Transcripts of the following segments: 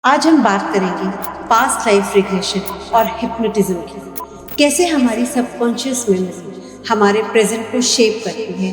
आज हम बात करेंगे पास्ट लाइफ रिग्रेशन और हिप्नोटिज्म की। कैसे हमारी सबकॉन्शियस मेमोरी हमारे प्रेजेंट को शेप करती है।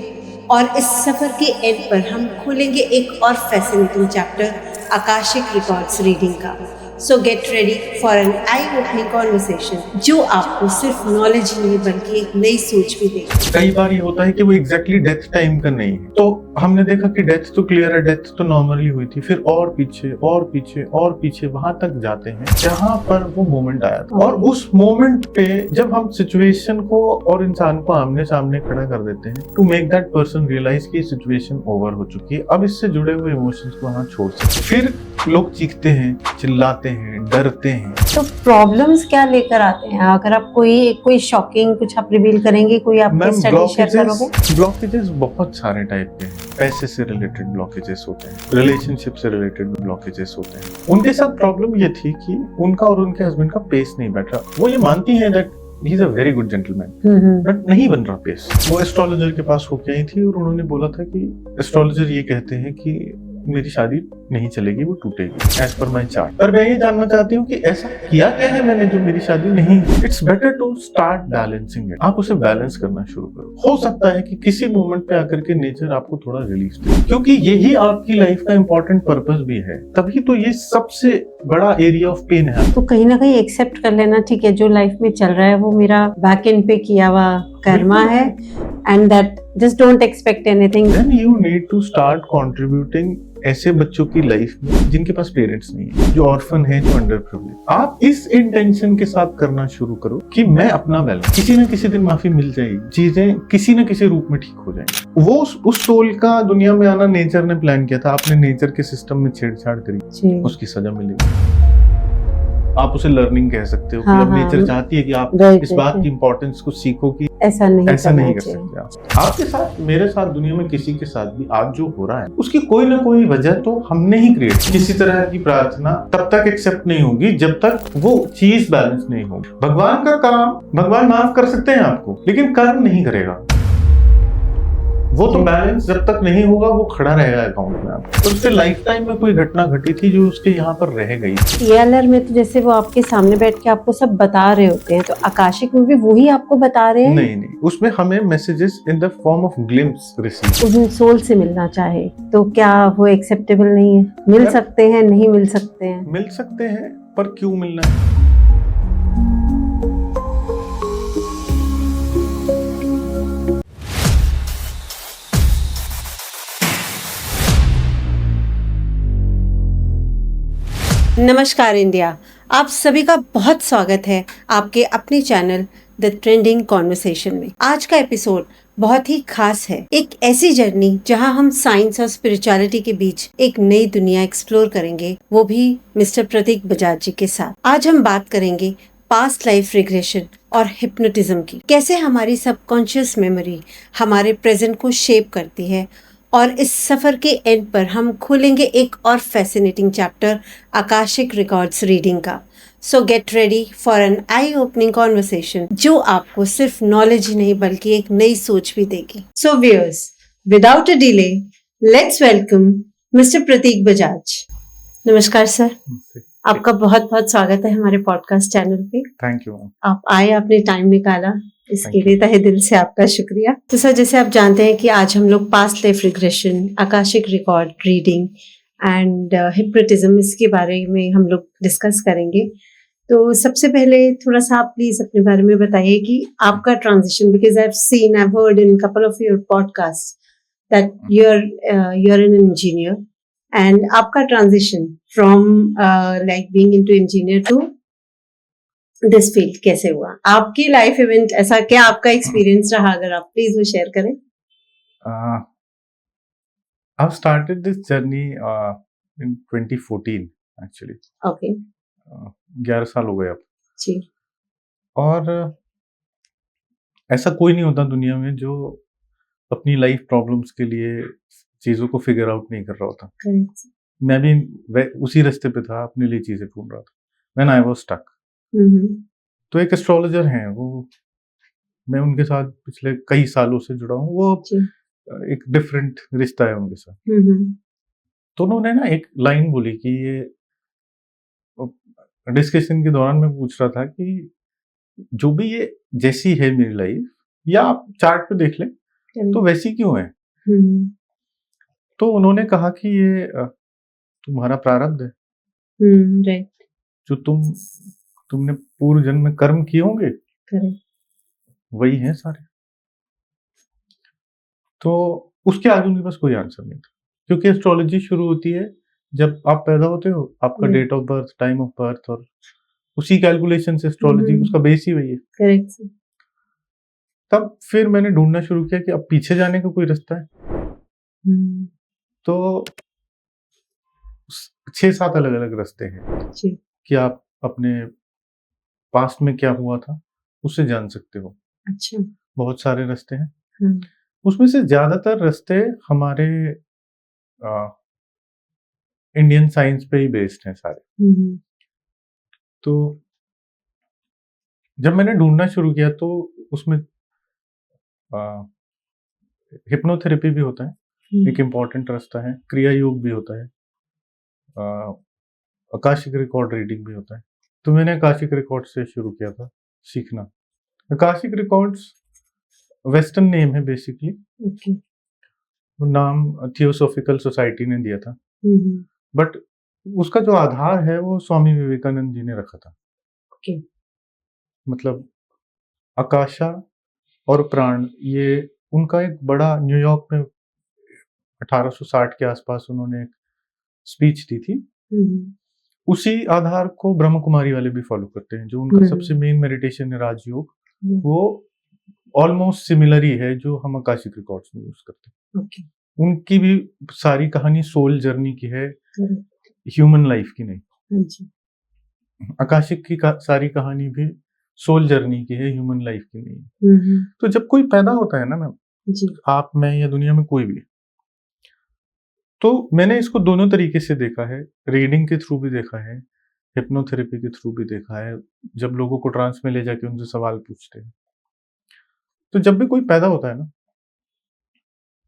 और इस सफर के एंड पर हम खोलेंगे एक और fascinating chapter, Akashic records reading का। So get ready for an eye opening conversation जो आपको सिर्फ नॉलेज ही नहीं बल्कि एक नई सोच भी देगी। कई बार ये होता है कि वो एग्जैक्टली डेथ टाइम का नहीं है, तो हमने देखा कि डेथ तो क्लियर है, डेथ तो नॉर्मली हुई थी, फिर और पीछे और पीछे और पीछे वहां तक जाते हैं जहां पर वो मोमेंट आया था। और उस मोमेंट पे जब हम सिचुएशन को और इंसान को आमने सामने खड़ा कर देते हैं to make that person realise कि सिचुएशन ओवर हो चुकी है, अब इससे जुड़े हुए इमोशंस को वहां छोड़ सकते, फिर लोग चीखते हैं, चिल्लाते हैं, डरते हैं। तो प्रॉब्लम्स क्या लेकर आते हैं? अगर आप कोई शॉकिंग कुछ आप रिवील करेंगे, कोई आपकी स्टडी शेयर करोगे? ब्लॉकेजेस बहुत सारे टाइप के हैं। पैसे से रिलेटेड ब्लॉकेजेस होते हैं, रिलेशनशिप से रिलेटेड ब्लॉकेजेस होते हैं। उनके साथ प्रॉब्लम ये थी कि उनका और उनके हस्बैंड का पेस नहीं बैठ रहा। वो ये मानती हैं that he is a very good gentleman, but नहीं बन रहा पेस। वो एस्ट्रोलॉजर के पास होके आई थी और उन्होंने बोला था कि एस्ट्रोलॉजर ये कहते हैं कि मेरी शादी नहीं चलेगी, वो टूटेगी एज पर माई चार्ट। पर मैं ये जानना चाहती हूँ कि ऐसा किया क्या है मैंने जो मेरी शादी नहीं। It's better to start balancing it. आप उसे बैलेंस करना शुरू करो। हो सकता है कि किसी मोमेंट पे आकर के नेचर आपको थोड़ा रिलीफ दे, क्योंकि यही आपकी लाइफ का इंपॉर्टेंट पर्पस भी है। तभी तो ये सबसे बड़ा एरिया ऑफ पेन है। तो कहीं ना कहीं एक्सेप्ट कर लेना, ठीक है, जो लाइफ में चल रहा है वो मेरा बैक एंड पे किया हुआ कर्मा है, and that just don't expect anything. Then you need to start contributing ऐसे बच्चों की लाइफ में जिनके पास पेरेंट्स नहीं है, जो ऑर्फन है, जो अंडर प्रिविलेज। आप इस इंटेंशन के साथ करना शुरू करो कि मैं अपना बैलेंस, किसी न किसी दिन माफी मिल जाएगी, चीजें किसी न किसी रूप में ठीक हो जाएंगी। वो उस सोल का दुनिया में आना नेचर ने प्लान किया था, आपने नेचर के सिस्टम में छेड़छाड़ करी, उसकी सजा मिलेगी। आप उसे लर्निंग कह सकते हो कि अब नेचर चाहती है कि आप इस बात की इंपॉर्टेंस को सीखो कि ऐसा नहीं कर सकते आप। आपके साथ, मेरे साथ, दुनिया में किसी के साथ भी आज जो हो रहा है उसकी कोई ना कोई वजह तो हमने ही क्रिएट की। किसी तरह की प्रार्थना तब तक एक्सेप्ट नहीं होगी जब तक वो चीज बैलेंस नहीं होगी। भगवान का काम, भगवान माफ कर सकते हैं आपको, लेकिन कर्म नहीं करेगा। वो तो बैलेंस जब तक नहीं होगा वो खड़ा रहेगा अकाउंट में। आप तो उसके लाइफ टाइम में कोई घटना घटी थी जो उसके यहाँ पर रह गई। ईएलआर में तो जैसे वो आपके सामने बैठ के आपको सब बता रहे होते हैं, तो आकाशिक में भी वही आपको बता रहे हैं? नहीं, उसमें हमें messages in the form of glimpse receive. उस सोल से मिलना चाहे तो क्या वो एक्सेप्टेबल नहीं है? मिल सकते हैं, नहीं मिल सकते हैं? मिल सकते हैं, पर क्यों मिलना है? नमस्कार इंडिया, आप सभी का बहुत स्वागत है आपके अपने चैनल द ट्रेंडिंग कॉन्वर्सेशन में। आज का एपिसोड बहुत ही खास है। एक ऐसी जर्नी जहां हम साइंस और स्पिरिचुअलिटी के बीच एक नई दुनिया एक्सप्लोर करेंगे, वो भी मिस्टर प्रतीक बजाज जी के साथ। आज हम बात करेंगे पास्ट लाइफ रिग्रेशन और हिप्नोटिज्म की। कैसे हमारी सबकॉन्शियस मेमोरी हमारे प्रेजेंट को शेप करती है। और इस सफर के एंड पर हम खोलेंगे एक और fascinating chapter, Akashic records reading का। So get ready for an eye opening conversation जो आपको सिर्फ नॉलेज ही नहीं बल्कि एक नई सोच भी देगी। So viewers, without a delay, let's welcome mister Prateek Bajaj. नमस्कार सर, आपका बहुत बहुत स्वागत है हमारे पॉडकास्ट चैनल पे। Thank you. आप आए, आपने टाइम निकाला, इसके लिए तहे दिल से आपका शुक्रिया। तो सर, जैसे आप जानते हैं कि आज हम लोग past life regression, Akashic record reading and hypnotism, इसके बारे में हम लोग डिस्कस करेंगे। तो सबसे पहले थोड़ा सा आप प्लीज अपने बारे में बताइए कि आपका transition, because I have heard in couple of your podcast that you are an engineer, and आपका transition from like being into engineer to this field कैसे हुआ? आपकी लाइफ इवेंट ऐसा क्या आपका एक्सपीरियंस रहा, अगर आप प्लीज वो शेयर करें। I've started this journey in 2014 actually. Okay 11 साल हो गए अब। जी। और ऐसा कोई नहीं होता दुनिया में जो अपनी लाइफ प्रॉब्लम्स के लिए चीजों को फिगर आउट नहीं कर रहा होता। करेक्ट। मैं भी उसी रास्ते पे था, अपने लिए चीजें ढूंढ रहा था। When I was stuck. तो एक एस्ट्रोलॉजर हैं, वो, मैं उनके साथ पिछले कई सालों से जुड़ा हूँ। वो एक डिफरेंट रिश्ता है उनके साथ। तो उन्होंने ना एक लाइन बोली कि ये डिस्कशन के दौरान मैं पूछ रहा था कि जो भी ये जैसी है मेरी लाइफ, या आप चार्ट पे देख लें तो वैसी क्यों है। हम्म, तो उन्होंने कहा कि ये तुम्हारा प्रारब्ध है, राइट, जो तुमने पूर्व जन्म में कर्म किए होंगे करेक्ट, वही हैं सारे। तो उसके आगे उनके पास कोई आंसर नहीं था, क्योंकि एस्ट्रोलॉजी शुरू होती है जब आप पैदा होते हो, आपका date of birth, time of birth, और उसी कैलकुलेशन से एस्ट्रोलॉजी, उसका बेस ही वही है। करेक्ट, तब फिर मैंने ढूंढना शुरू किया कि अब पीछे जाने का कोई रास्ता है। तो 6-7 अलग अलग रास्ते हैं जी, कि आप अपने पास्ट में क्या हुआ था उससे जान सकते हो। अच्छा, बहुत सारे रास्ते हैं, उसमें से ज्यादातर रास्ते हमारे इंडियन साइंस पे ही बेस्ड हैं सारे। तो जब मैंने ढूंढना शुरू किया तो उसमें हिप्नोथेरेपी भी होता है, एक इम्पॉर्टेंट रास्ता है, क्रिया योग भी होता है, आकाशिक रिकॉर्ड रीडिंग भी होता है। तो मैंने आकाशिक रिकॉर्ड से शुरू किया था सीखना। आकाशिक रिकॉर्ड्स वेस्टर्न नेम है बेसिकली, वो नाम थियोसॉफिकल सोसाइटी ने दिया था, बट उसका जो आधार है वो स्वामी विवेकानंद जी ने रखा था। मतलब आकाशा और प्राण, ये उनका एक बड़ा, न्यूयॉर्क में 1860 के आसपास उन्होंने एक स्पीच दी थी। उसी आधार को ब्रह्म कुमारी वाले भी फॉलो करते हैं, जो उनका सबसे मेन मेडिटेशन है राजयोग, वो ऑलमोस्ट सिमिलर ही है जो हम आकाशिक रिकॉर्ड्स में यूज करते हैं। उनकी भी सारी कहानी सोल जर्नी की है, ह्यूमन लाइफ की नहीं। आकाशिक की सारी कहानी भी सोल जर्नी की है, ह्यूमन लाइफ की नहीं। तो जब कोई पैदा होता है ना मैम, आप, मैं, या दुनिया में कोई भी, तो मैंने इसको दोनों तरीके से देखा है, रीडिंग के थ्रू भी देखा है, हिप्नोथेरेपी के थ्रू भी देखा है, जब लोगों को ट्रांस में ले जाके उनसे सवाल पूछते हैं। तो जब भी कोई पैदा होता है ना,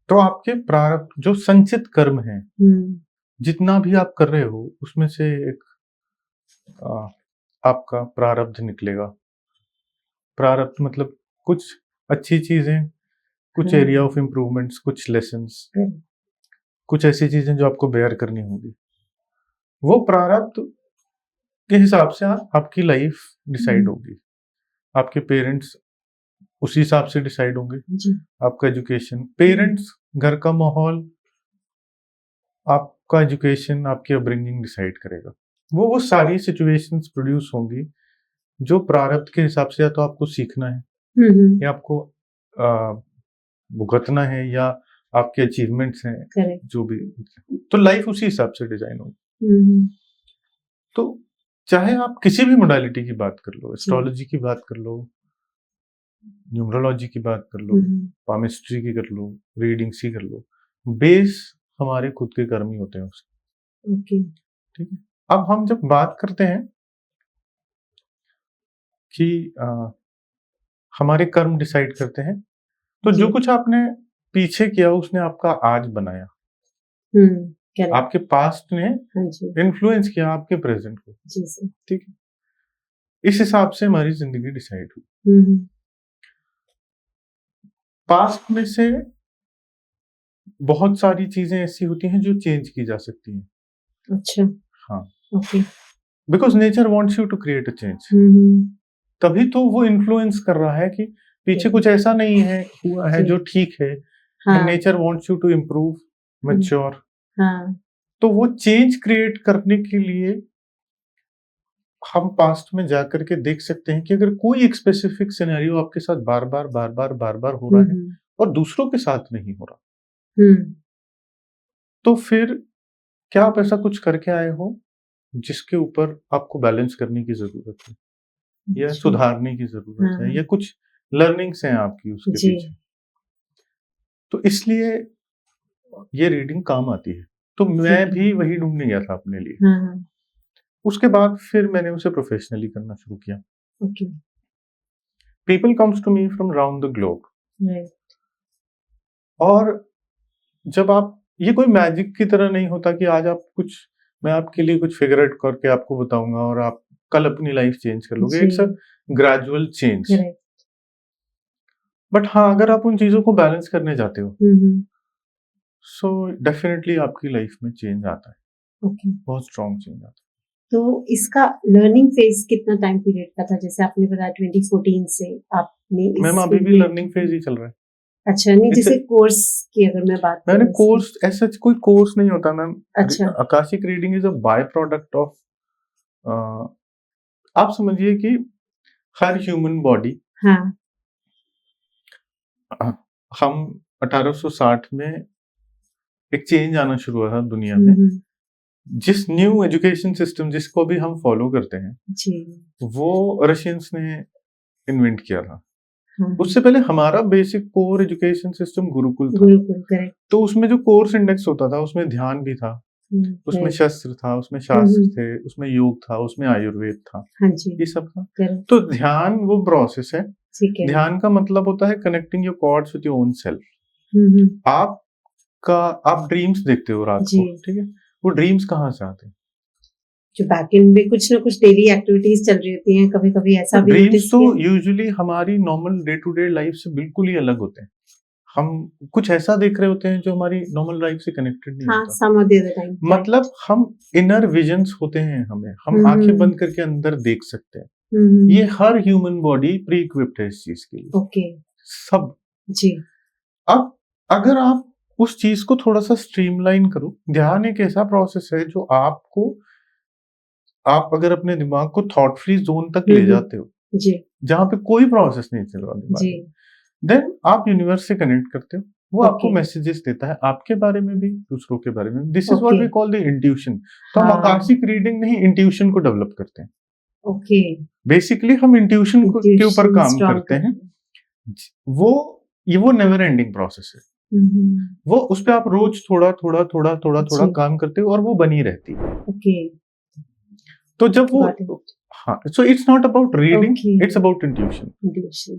तो आपके प्रारब्ध, जो संचित कर्म है, जितना भी आप कर रहे हो उसमें से एक आपका प्रारब्ध निकलेगा। प्रारब्ध मतलब कुछ अच्छी चीजें, कुछ एरिया ऑफ इम्प्रूवमेंट्स, कुछ लेसन्स, कुछ ऐसी चीजें जो आपको बेयर करनी होगी। वो प्रारब्ध के हिसाब से आपकी लाइफ डिसाइड होगी। आपके पेरेंट्स उसी हिसाब से डिसाइड होंगे, आपका एजुकेशन, पेरेंट्स, घर का माहौल, आपका एजुकेशन, आपकी अपब्रिंगिंग डिसाइड करेगा। वो सारी सिचुएशंस प्रोड्यूस होंगी जो प्रारब्ध के हिसाब से या तो आपको सीखना है, या आपको भुगतना है, या आपके अचीवमेंट्स हैं, जो भी, तो लाइफ उसी हिसाब से डिजाइन होगी। तो चाहे आप किसी भी मोडालिटी की बात कर लो, एस्ट्रोलॉजी की बात कर लो, न्यूमरोलॉजी की बात कर लो, पामिस्ट्री की कर लो, रीडिंग्स की कर लो, बेस हमारे खुद के कर्म ही होते हैं उसके। ठीक है। अब हम जब बात करते हैं कि हमारे कर्म डिसाइड करते हैं, तो जो कुछ आपने पीछे किया उसने आपका आज बनाया। आपके पास्ट ने इन्फ्लुएंस किया आपके प्रेजेंट को। ठीक है। इस हिसाब से हमारी जिंदगी डिसाइड हुई। पास्ट में से बहुत सारी चीजें ऐसी होती हैं जो चेंज की जा सकती हैं। अच्छा, हाँ, okay, because nature wants you to create a change. तभी तो वो इन्फ्लुएंस कर रहा है कि पीछे कुछ ऐसा नहीं है हुआ है जो ठीक है। Nature wants you to improve, mature. तो वो चेंज क्रिएट करने के लिए हम पास्ट में जाकर के देख सकते हैं कि अगर कोई एक स्पेसिफिक सिनेरियो आपके साथ बार बार हो रहा है और दूसरों के साथ नहीं हो रहा, तो फिर क्या आप ऐसा कुछ करके आए हो जिसके ऊपर आपको बैलेंस करने की जरूरत है, या सुधारने की जरूरत है, या कुछ लर्निंग्स हैं आपकी उसके पीछे। तो इसलिए ये रीडिंग काम आती है। तो मैं भी वही ढूंढने गया था अपने लिए। उसके बाद फिर मैंने उसे प्रोफेशनली करना शुरू किया। People comes to me from around the globe. और जब आप, ये कोई मैजिक की तरह नहीं होता कि आज आप कुछ, मैं आपके लिए कुछ फिगर आउट करके आपको बताऊंगा और आप कल अपनी लाइफ चेंज कर लोगे, जी। It's a gradual change. Correct. But हाँ, अगर आप उन चीजों को बैलेंस करने जाते हो हम्म। सो डेफिनेटली आपकी लाइफ में चेंज आता है, ओके। बहुत स्ट्रॉन्ग चेंज आता है। तो इसका लर्निंग फेज कितना टाइम पीरियड का था? जैसे आपने बताया 2014 से आपने इस मैम अभी फील्ड भी में। लर्निंग फेज ही चल रहा है। अच्छा, नहीं, It's जैसे a- कोर्स की अगर मैं बात मैंने करूं कोर्स ऐसा कोई कोर्स नहीं होता मैम। अच्छा। Akashic reading is a by product of, आप समझिए कि हर ह्यूमन बॉडी, हाँ। हम 1860 में एक चेंज आना शुरू हुआ था दुनिया में। हम्म। जिस न्यू एजुकेशन सिस्टम जिसको भी हम फॉलो करते हैं जी। वो रशियंस ने इन्वेंट किया था। हाँ। उससे पहले हमारा basic core education system Gurukul था। गुरुकुल, करेक्ट। तो उसमें जो कोर्स इंडेक्स होता था उसमें ध्यान भी था, उसमें करेक्ट। शस्त्र था, उसमें शास्त्र हम्म। थे, उसमें योग था, उसमें आयुर्वेद था, हाँ जी। ये सब था। करेक्ट। तो ध्यान वो प्रोसेस है। ठीक है। ध्यान का मतलब होता है connecting your cords with your own self. Hmm. आप ड्रीम्स देखते हो रात जी। को, ठीक है, वो ड्रीम्स कहाँ से आते हैं? जो बैकएंड में कुछ ना कुछ डेली एक्टिविटीज चल रही होती हैं, कभी कभी ऐसा भी ड्रीम्स नोटिस तो किया। यूजुअली हमारी normal day to day life से बिल्कुल ही अलग होते हैं। हम कुछ ऐसा देख रहे होते हैं जो हमारी नॉर्मल लाइफ से कनेक्टेड नहीं हाँ, होता। सम ऑफ द अदर टाइम। मतलब हम इनर विजन्स होते हैं, हम आंखें बंद करके अंदर देख सकते हैं। ये हर ह्यूमन बॉडी प्री इक्विप्ड है इस चीज के लिए। ओके। सब। जी। अब अगर आप उस चीज को थोड़ा सा स्ट्रीमलाइन करो, ध्यान एक ऐसा प्रोसेस है जो आप अगर अपने दिमाग को थॉट फ्री जोन तक ले जाते हो, जी। जहां पे कोई प्रोसेस नहीं चल रहा दिमाग जी। में, देन आप यूनिवर्स से कनेक्ट करते हो। वो आपको Okay. मैसेजेस देता है आपके बारे में भी, दूसरों के बारे में। This is what Okay. We call the intuition. तो हम हाँ। आकाशिक रीडिंग नहीं, इंट्यूशन को डेवलप करते हैं। ओके। बेसिकली हम इंट्यूशन के ऊपर Intuition काम strong करते हैं। वो नेवर एंडिंग प्रोसेस है। वो उस पे आप रोज थोड़ा थोड़ा थोड़ा थोड़ा थोड़ा जी। काम करते हो और वो बनी रहती है। ओके। तो जब वो, Got it. हाँ, so it's not about reading, Okay. It's about intuition. Intuition.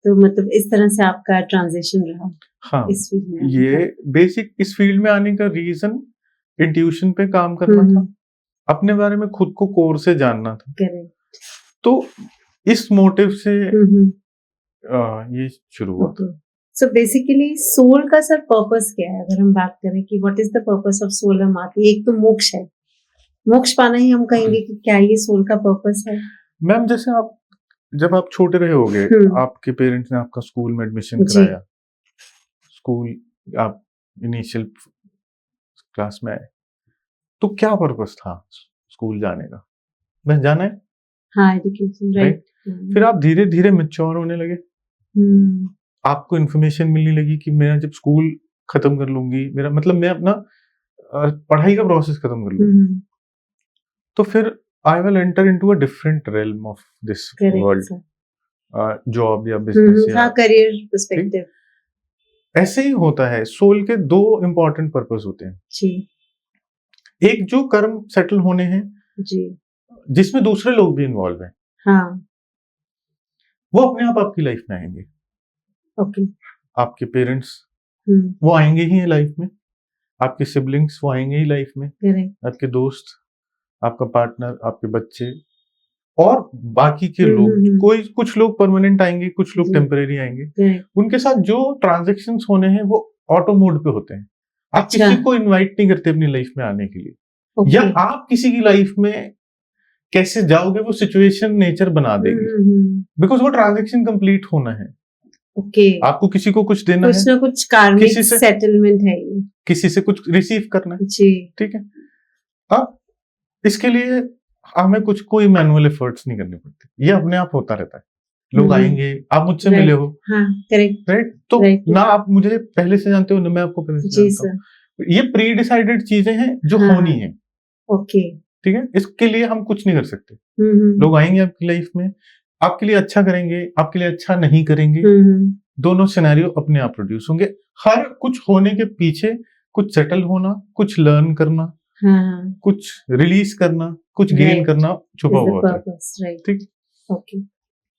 तो मतलब इस तरह से आपका ट्रांजिशन रहा हाँ, इस फील्ड में। ये बेसिक इस फील्ड में आने का रीजन इंट्यूशन पे काम करना था, अपने बारे में खुद को कोर से जानना था। करेक्ट। तो इस मोटिव से ये शुरू हुआ था। सो बेसिकली सोल का सर पर्पस क्या है? अगर हम बात करें कि what is the purpose of soul, हम आते हैं, एक तो मोक्ष है, मोक्ष पाना ही हम कहेंगे कि क्या ये सोल का पर्पस है? मैम जैसे जब आप छोटे रहे होगे, आपके पेरेंट्स ने आपका स्कूल में एडमिशन कराया, स्कूल आप इनिशियल क्लास में आए, तो क्या पर्पस था स्कूल जाने का? बस जाना है। हाँ, एजुकेशन, राइट। फिर आप धीरे धीरे मैच्योर होने लगे, आपको इन्फॉर्मेशन मिलने लगी कि मैं जब स्कूल खत्म कर लूंगी, मेरा मतलब मैं अपना पढ़ाई का प्रोसेस खत्म कर लूंगी, तो फिर I will enter into a different realm of this world, job या बिजनेस या करियर पर्सपेक्टिव। ऐसे ही होता है। सोल के दो इंपॉर्टेंट पर्पस होते हैं जी। एक जो कर्म सेटल होने हैं जी, जिसमें दूसरे लोग भी इन्वॉल्व हैं, हाँ, वो अपने आप आपकी लाइफ में आएंगे। ओके। आपके पेरेंट्स वो आएंगे ही लाइफ में, आपके सिबलिंग्स वो आएंगे ही लाइफ में, आपके दोस्त, आपका पार्टनर, आपके बच्चे और बाकी के लोग। कुछ लोग परमानेंट आएंगे, कुछ लोग टेम्परेरी आएंगे। उनके साथ जो ट्रांजैक्शंस होने हैं वो ऑटो मोड पे होते हैं। आप किसी को इनवाइट नहीं करते अपनी लाइफ में आने के लिए, या आप किसी की लाइफ में कैसे जाओगे वो सिचुएशन नेचर बना देगी, बिकॉज वो ट्रांजैक्शन कंप्लीट होना है। ओके। आपको किसी को कुछ देना कुछ है, ना कुछ कार्मिक सेटलमेंट है, किसी से कुछ रिसीव करना है जी, ठीक है। अब इसके लिए हमें कोई मैनुअल एफर्ट्स नहीं करने पड़ते, ये अपने आप होता रहता है। लोग आएंगे, आप मुझसे मिले हो, करेक्ट, राइट, तो ना आप मुझे पहले से जानते हो ना मैं आपको पहले से जानता हूँ। ये प्री डिसाइडेड चीजें हैं जो होनी है, ओके, ठीक है। इसके लिए हम कुछ नहीं कर सकते। लोग आएंगे आपकी लाइफ में, आपके लिए अच्छा करेंगे, आपके लिए अच्छा नहीं करेंगे, दोनों सिनेरियो अपने आप प्रोड्यूस होंगे। हर कुछ होने के पीछे कुछ सेटल होना, कुछ लर्न करना, कुछ रिलीज करना, कुछ गेन करना छुपा हुआ होता है, ठीक। ओके,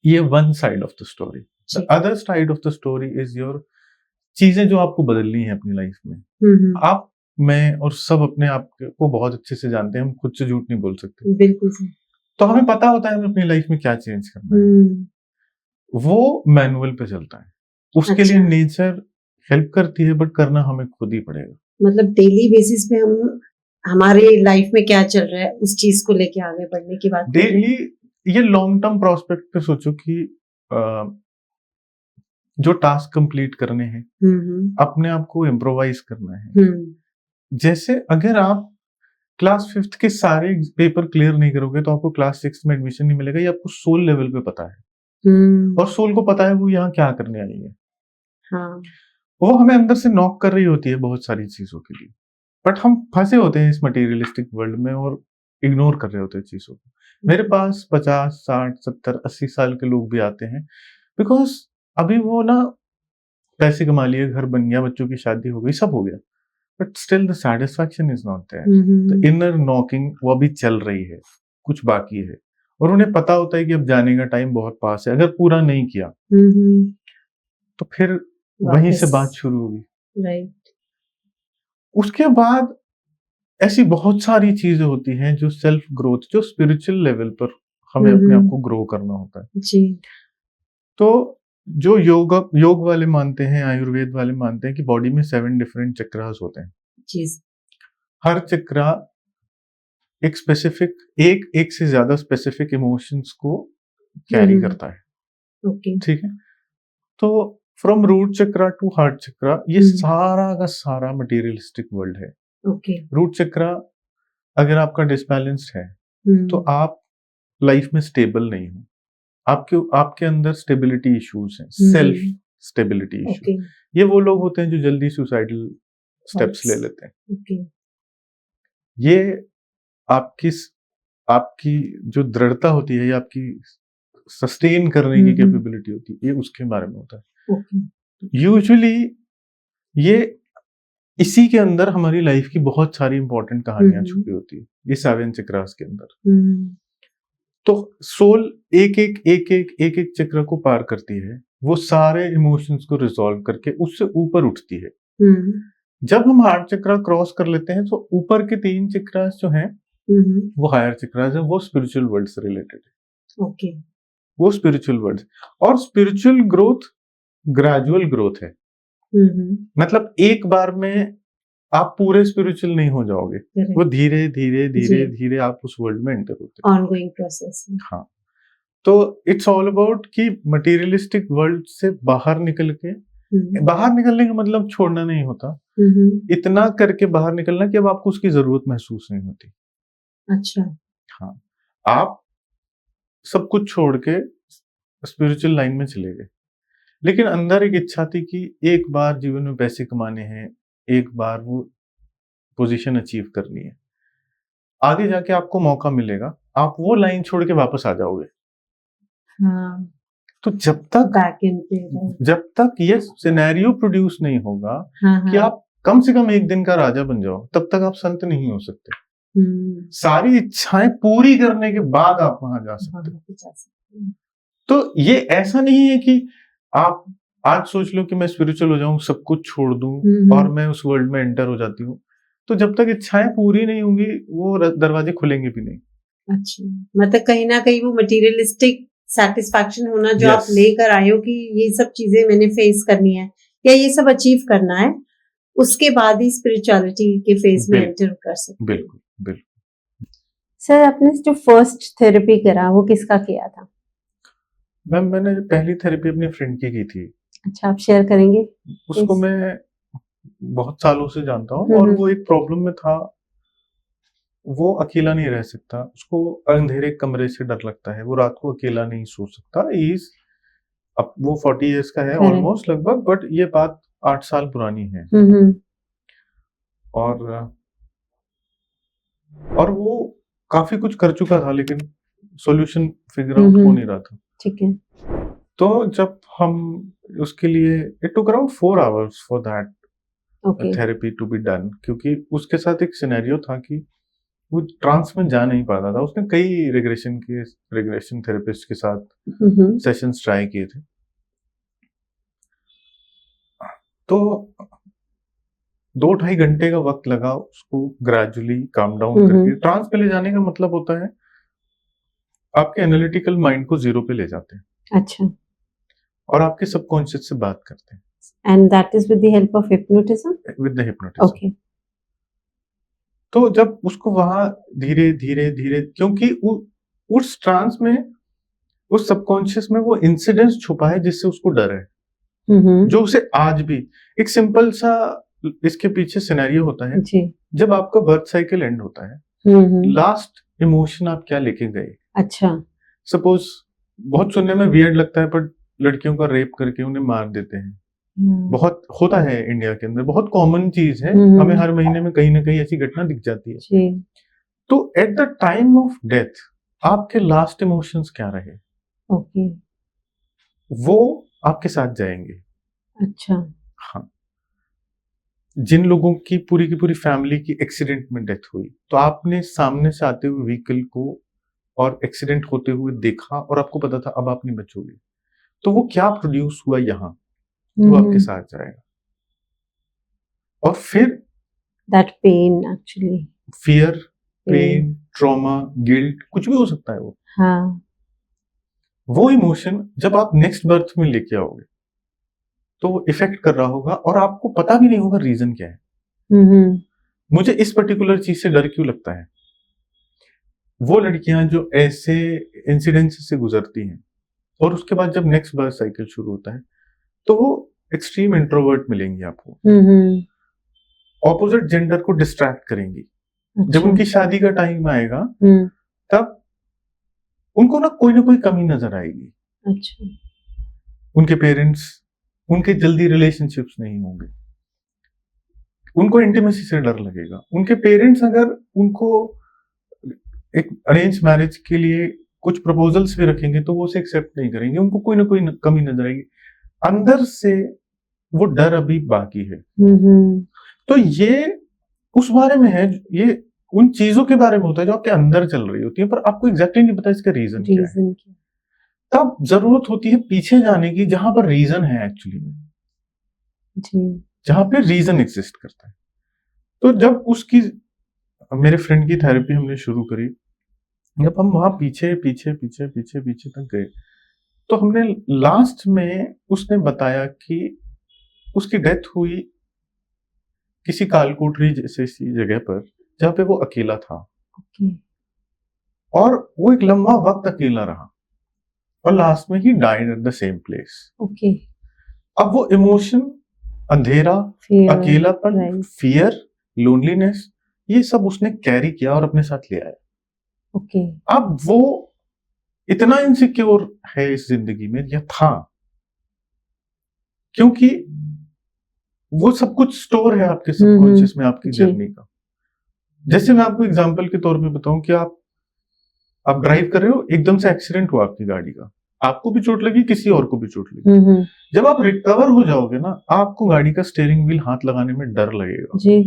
ये one side of the story. The other side of the story is your चीजें जो आपको बदलनी है अपनी लाइफ में। आप, मैं और सब अपने आप को बहुत अच्छे से जानते हैं, हम खुद से झूठ नहीं बोल सकते। बिल्कुल। तो हमें पता होता है हमें अपनी लाइफ में क्या चेंज करना है, वो मैनुअल पे चलता है। उसके लिए अच्छा। नेचर हेल्प करती है, बट करना हमें खुद ही पड़ेगा। मतलब डेली बेसिस पे हम हमारे लाइफ में क्या चल रहा है उस चीज को लेके आगे बढ़ने की बात कर रहे हैं। डेली ये लॉन्ग टर्म प्रोस्पेक्ट पे सोचो कि जो टास्क कंप्लीट करने हैं, अपने आप को इम्प्रोवाइज करना है। जैसे अगर आप क्लास 5th के सारे पेपर क्लियर नहीं करोगे तो आपको क्लास 6th में एडमिशन नहीं मिलेगा। ये आपको सोल लेवल पे पता है, और सोल को पता है वो यहाँ क्या करने आई है। हाँ। वो हमें अंदर से नॉक कर रही होती है बहुत सारी चीजों के लिए, बट हम फंसे होते हैं इस मटेरियलिस्टिक वर्ल्ड में और इग्नोर कर रहे होते हैं चीजों को। मेरे पास 50, 60, 70, 80 साल के लोग भी आते हैं, बिकॉज अभी वो ना पैसे कमा लिए, घर बन गया, बच्चों की शादी हो गई, सब हो गया, but still the satisfaction is not there. The inner knocking वो अभी चल रही है, कुछ बाकी है, और उन्हें पता होता है कि अब जाने का टाइम बहुत पास है। अगर पूरा नहीं किया तो फिर वहीं से बात शुरू होगी। राइट। उसके बाद ऐसी बहुत सारी चीजें होती हैं जो सेल्फ ग्रोथ, जो स्पिरिचुअल लेवल पर हमें अपने आप को ग्रो करना होता है जी। तो जो योग वाले मानते हैं, आयुर्वेद वाले मानते हैं कि बॉडी में 7 डिफरेंट चक्रास होते हैं। जी। हर चक्रा एक स्पेसिफिक, एक से ज्यादा स्पेसिफिक इमोशंस को कैरी करता है। ओके। ठीक है, तो from root chakra to heart chakra, ये सारा का सारा मटेरियलिस्टिक वर्ल्ड है। ओके। रूट चक्रा अगर आपका डिसबैलेंस्ड है तो आप लाइफ में स्टेबल नहीं हो, आपके अंदर स्टेबिलिटी इश्यूज हैं, सेल्फ स्टेबिलिटी इश्यू। ये वो लोग होते हैं जो जल्दी सुसाइडल स्टेप्स ले लेते हैं। ये आपकी जो दृढ़ता होती है, या आपकी सस्टेन करने की कैपेबिलिटी होती है, ये उसके बारे में होता है। यूजुअली ये इसी के अंदर हमारी लाइफ की बहुत सारी इंपॉर्टेंट कहानियां छुपी होती है, ये 7 चक्रास के अंदर। तो सोल एक एक चक्र को पार करती है, वो सारे इमोशंस को रिजॉल्व करके उससे ऊपर उठती है। जब हम हार्ट चक्र क्रॉस कर लेते हैं तो ऊपर के 3 चक्रास जो हैं वो हायर चक्रास है, वो स्पिरिचुअल वर्ल्ड से रिलेटेड है। ओके। वो स्पिरिचुअल वर्ल्ड, और स्पिरिचुअल ग्रोथ ग्रेजुअल ग्रोथ है। मतलब एक बार में आप पूरे स्पिरिचुअल नहीं हो जाओगे, वो धीरे धीरे धीरे धीरे आप उस वर्ल्ड में एंटर होते हैं। Ongoing process. हाँ, तो इट्स ऑल अबाउट कि मटेरियलिस्टिक वर्ल्ड से बाहर निकल के, बाहर निकलने का मतलब छोड़ना नहीं होता, इतना करके बाहर निकलना कि अब आपको उसकी जरूरत महसूस नहीं होती। अच्छा। हाँ, आप सब कुछ छोड़ के स्पिरिचुअल लाइन में चले गए, लेकिन अंदर एक इच्छा थी कि एक बार जीवन में पैसे कमाने हैं, एक बार वो पोजीशन अचीव करनी है, आगे जाके आपको मौका मिलेगा, आप वो लाइन छोड़ के वापस आ जाओगे। हाँ। तो जब तक ये सिनेरियो प्रोड्यूस नहीं होगा कि आप कम से कम एक दिन का राजा बन जाओ, तब तक आप संत नहीं हो सकते। सारी इच्छाएं पूरी करने के बाद आप वहां जा सकते। तो ये ऐसा नहीं है कि आप आज सोच लो कि मैं स्पिरिचुअल हो जाऊं, सब कुछ छोड़ दूं और मैं उस वर्ल्ड में एंटर हो जाती हूँ, तो जब तक इच्छाएं पूरी नहीं होंगी वो दरवाजे खुलेंगे भी नहीं। अच्छा, मतलब कहीं ना कहीं वो मटेरियलिस्टिक सेटिस्फैक्शन होना जो आप लेकर आए हो कि ये सब चीजें मैंने फेस करनी है या ये सब अचीव करना है, उसके बाद ही स्पिरिचुअलिटी के फेज में एंटर कर सकते। बिल्कुल बिल्कुल। सर, आपने जो फर्स्ट थेरेपी करा वो किसका किया था? मैम, मैंने पहली थेरेपी अपनी फ्रेंड की थी। अच्छा, आप शेयर करेंगे? उसको मैं बहुत सालों से जानता हूँ, और वो एक प्रॉब्लम में था, वो अकेला नहीं रह सकता, उसको अंधेरे कमरे से डर लगता है, वो रात को अकेला नहीं सो सकता। अब वो 40 इयर्स का है ऑलमोस्ट लगभग, बट ये बात 8 साल पुरानी है। और वो काफी कुछ कर चुका था, लेकिन सॉल्यूशन फिगर आउट हो नहीं रहा था। ठीक है। तो जब हम उसके लिए, it took around 4 hours for that therapy to be done, क्योंकि उसके साथ एक सिनेरियो था कि वो ट्रांस में जा नहीं पाता था। उसने कई रिग्रेशन थेरेपिस्ट के साथ सेशंस ट्राई किए थे, तो 2-2.5 घंटे का वक्त लगा उसको ग्रेजुअली काम डाउन करके ट्रांस पे ले जाने का। मतलब होता है आपके एनालिटिकल माइंड को जीरो पे ले जाते हैं अच्छा, और आपके सबकॉन्शियस से बात करते हैं and that is with the help of hypnotism? With the hypnotism. Okay. तो जब उसको वहां धीरे धीरे धीरे, क्योंकि उस ट्रांस में, उस सबकॉन्शियस में वो इंसिडेंट्स छुपा है जिससे उसको डर है, हम्म, जो उसे आज भी, एक सिंपल सा इसके पीछे सिनेरियो होता है। जी, जब आपका बर्थ साइकिल एंड होता है, लास्ट इमोशन आप क्या लेके गए? अच्छा, सपोज, बहुत सुनने में वियर्ड लगता है पर लड़कियों का रेप करके उन्हें मार देते हैं, बहुत होता है इंडिया के अंदर, बहुत कॉमन चीज है, हमें हर महीने में कहीं ना कहीं ऐसी घटना दिख जाती है। जी, तो at the time of death आपके लास्ट इमोशंस क्या रहे, ओके, वो आपके साथ जाएंगे। अच्छा, हाँ, जिन लोगों की पूरी फैमिली की एक्सीडेंट में डेथ हुई, तो आपने सामने से आते हुए व्हीकल को और एक्सीडेंट होते हुए देखा और आपको पता था अब आप नहीं बचोगे, तो वो क्या प्रोड्यूस हुआ यहाँ, वो आपके साथ जाएगा। और फिर that pain actually, fear, pain, trauma, guilt, कुछ भी हो सकता है हाँ, वो इमोशन जब आप नेक्स्ट बर्थ में लेके आओगे तो वो इफेक्ट कर रहा होगा और आपको पता भी नहीं होगा रीजन क्या है। मुझे इस पर्टिकुलर चीज से डर क्यों लगता है, वो लड़कियां जो ऐसे इंसिडेंट्स से गुजरती हैं और उसके बाद जब नेक्स्ट बर्थ साइकिल शुरू होता है तो वो एक्सट्रीम इंट्रोवर्ट मिलेंगी आपको, ऑपोजिट जेंडर को डिस्ट्रैक्ट करेंगी। जब उनकी शादी का टाइम आएगा तब उनको ना कोई कमी नजर आएगी। अच्छा, उनके पेरेंट्स, उनके जल्दी रिलेशनशिप्स नहीं होंगे, उनको इंटीमेसी से डर लगेगा। उनके पेरेंट्स अगर उनको एक अरेंज मैरिज के लिए कुछ प्रपोजल्स भी रखेंगे तो वो उसे एक्सेप्ट नहीं करेंगे, उनको कोई ना कोई कमी नजर आएगी। अंदर से वो डर अभी बाकी है। तो ये उस बारे में है, ये उन चीजों के बारे में होता है जो आपके अंदर चल रही होती है, पर आपको एग्जैक्टली नहीं पता इसका रीजन क्या है। तब जरूरत होती है पीछे जाने की, जहां पर रीजन है एक्चुअली में, जहां पे रीजन एग्जिस्ट करता है। तो जब उसकी, मेरे फ्रेंड की थेरेपी हमने शुरू करी, जब हम वहां पीछे पीछे पीछे पीछे पीछे तक गए तो हमने लास्ट में, उसने बताया कि उसकी डेथ हुई किसी कालकोठरी जैसी जगह पर जहां पे वो अकेला था, और वो एक लंबा वक्त अकेला रहा और लास्ट में he died at the same place. अब वो इमोशन, अंधेरा, अकेलापन, फियर, लोनलीनेस, ये सब उसने कैरी किया और अपने साथ ले आया। अब वो इतना इनसिक्योर है इस जिंदगी में, या था, क्योंकि वो सब कुछ स्टोर है आपके सबकॉन्शियस में आपकी जर्नी का। जैसे मैं आपको एग्जांपल के तौर पे बताऊं कि आप ड्राइव कर रहे हो, एकदम से एक्सीडेंट हुआ आपकी गाड़ी का, आपको भी चोट लगी, किसी और को भी चोट लगी। जब आप रिकवर हो जाओगे ना, आपको गाड़ी का स्टीयरिंग व्हील हाथ लगाने में डर लगेगा। जी,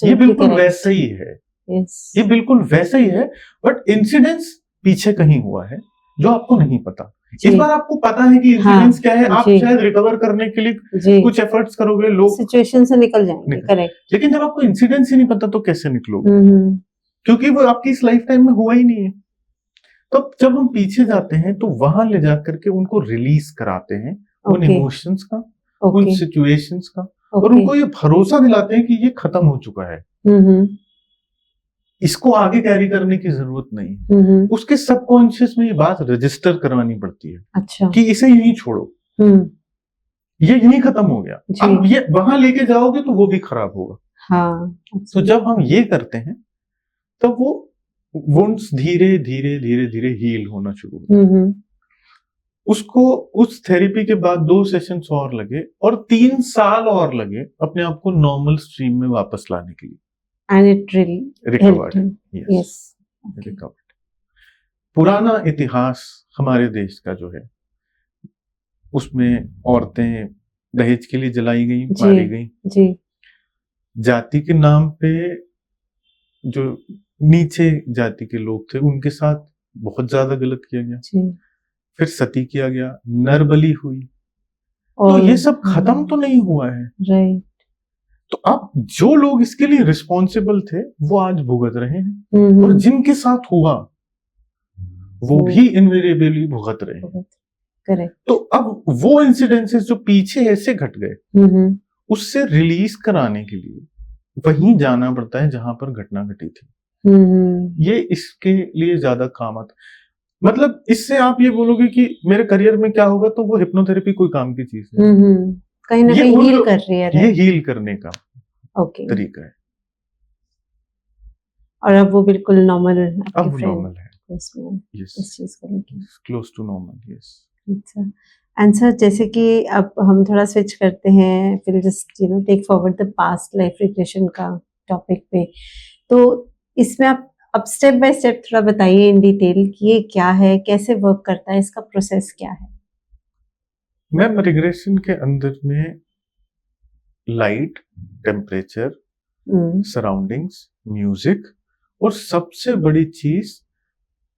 ये बिल्कुल वैसा ही है। ये बिल्कुल वैसा ही है, बट इंसिडेंस पीछे कहीं हुआ है जो आपको नहीं पता। इस बार आपको पता है कि इंसिडेंस क्या है, आप शायद रिकवर करने के लिए कुछ एफर्ट्स करोगे, लोग सिचुएशन से निकल जाएंगे, करेक्ट। लेकिन जब आपको इंसिडेंस ही नहीं पता तो कैसे निकलोगे, क्योंकि वो आपकी इस लाइफ टाइम में हुआ ही नहीं है। तो जब हम पीछे जाते हैं तो वहां ले जा करके उनको रिलीज कराते हैं, उन इमोशंस का, उन सिचुएशंस का, और उनको ये भरोसा दिलाते हैं कि ये खत्म हो चुका है, इसको आगे कैरी करने की जरूरत नहीं है। उसके सबकॉन्शियस में ये बात रजिस्टर करवानी पड़ती है, अच्छा, कि इसे यहीं छोड़ो, ये यहीं खत्म हो गया। अब ये वहां लेके जाओगे तो वो भी खराब होगा। हाँ, तो जब हम ये करते हैं तब वो वुंड्स धीरे धीरे धीरे धीरे हील होना शुरू होता है। उसको उस थेरेपी के बाद 2 सेशंस और लगे और 3 साल और लगे अपने आप को नॉर्मल स्ट्रीम में वापस लाने के लिए। And it really recovered. Yes. Okay. Recovered. पुराना इतिहास हमारे देश का जो है, उसमें औरतें दहेज के लिए जलाई गई, मारी गई, जाति के नाम पे जो नीचे जाति के लोग थे उनके साथ बहुत ज्यादा गलत किया गया, फिर सती किया गया, नरबली हुई, तो ये सब खत्म तो नहीं हुआ है, राइट। तो अब जो लोग इसके लिए रिस्पॉन्सिबल थे वो आज भुगत रहे हैं, और जिनके साथ हुआ वो भी इनवेरिएबली भुगत रहे हैं। करेक्ट। तो अब वो इंसिडेंसेस जो पीछे ऐसे घट गए, उससे रिलीज कराने के लिए वहीं जाना पड़ता है जहां पर घटना घटी थी। ये इसके लिए ज्यादा काम आता। मतलब इससे आप ये बोलोगे कि मेरे करियर में क्या होगा, तो वो हिप्नोथेरेपी कोई काम की चीज है। कहीं ना कहीं हील कर रही है, ये हील करने का तरीका है। और अब वो बिल्कुल नॉर्मल, अब नॉर्मल है इसमें, yes. इस चीज को लेके क्लोज टू नॉर्मल। यस। अच्छा। एंड सर, जैसे कि अब हम थोड़ा स्विच करते हैं, फिर just take forward the past life regression का टॉपिक पे, तो इसमें आप अब स्टेप बाय स्टेप थोड़ा बताइए इन डिटेल कि ये क्या है, कैसे वर्क करता है, इसका प्रोसेस क्या है। मैम, रिग्रेशन के अंदर में लाइट, टेम्परेचर, सराउंडिंग्स, म्यूजिक और सबसे बड़ी चीज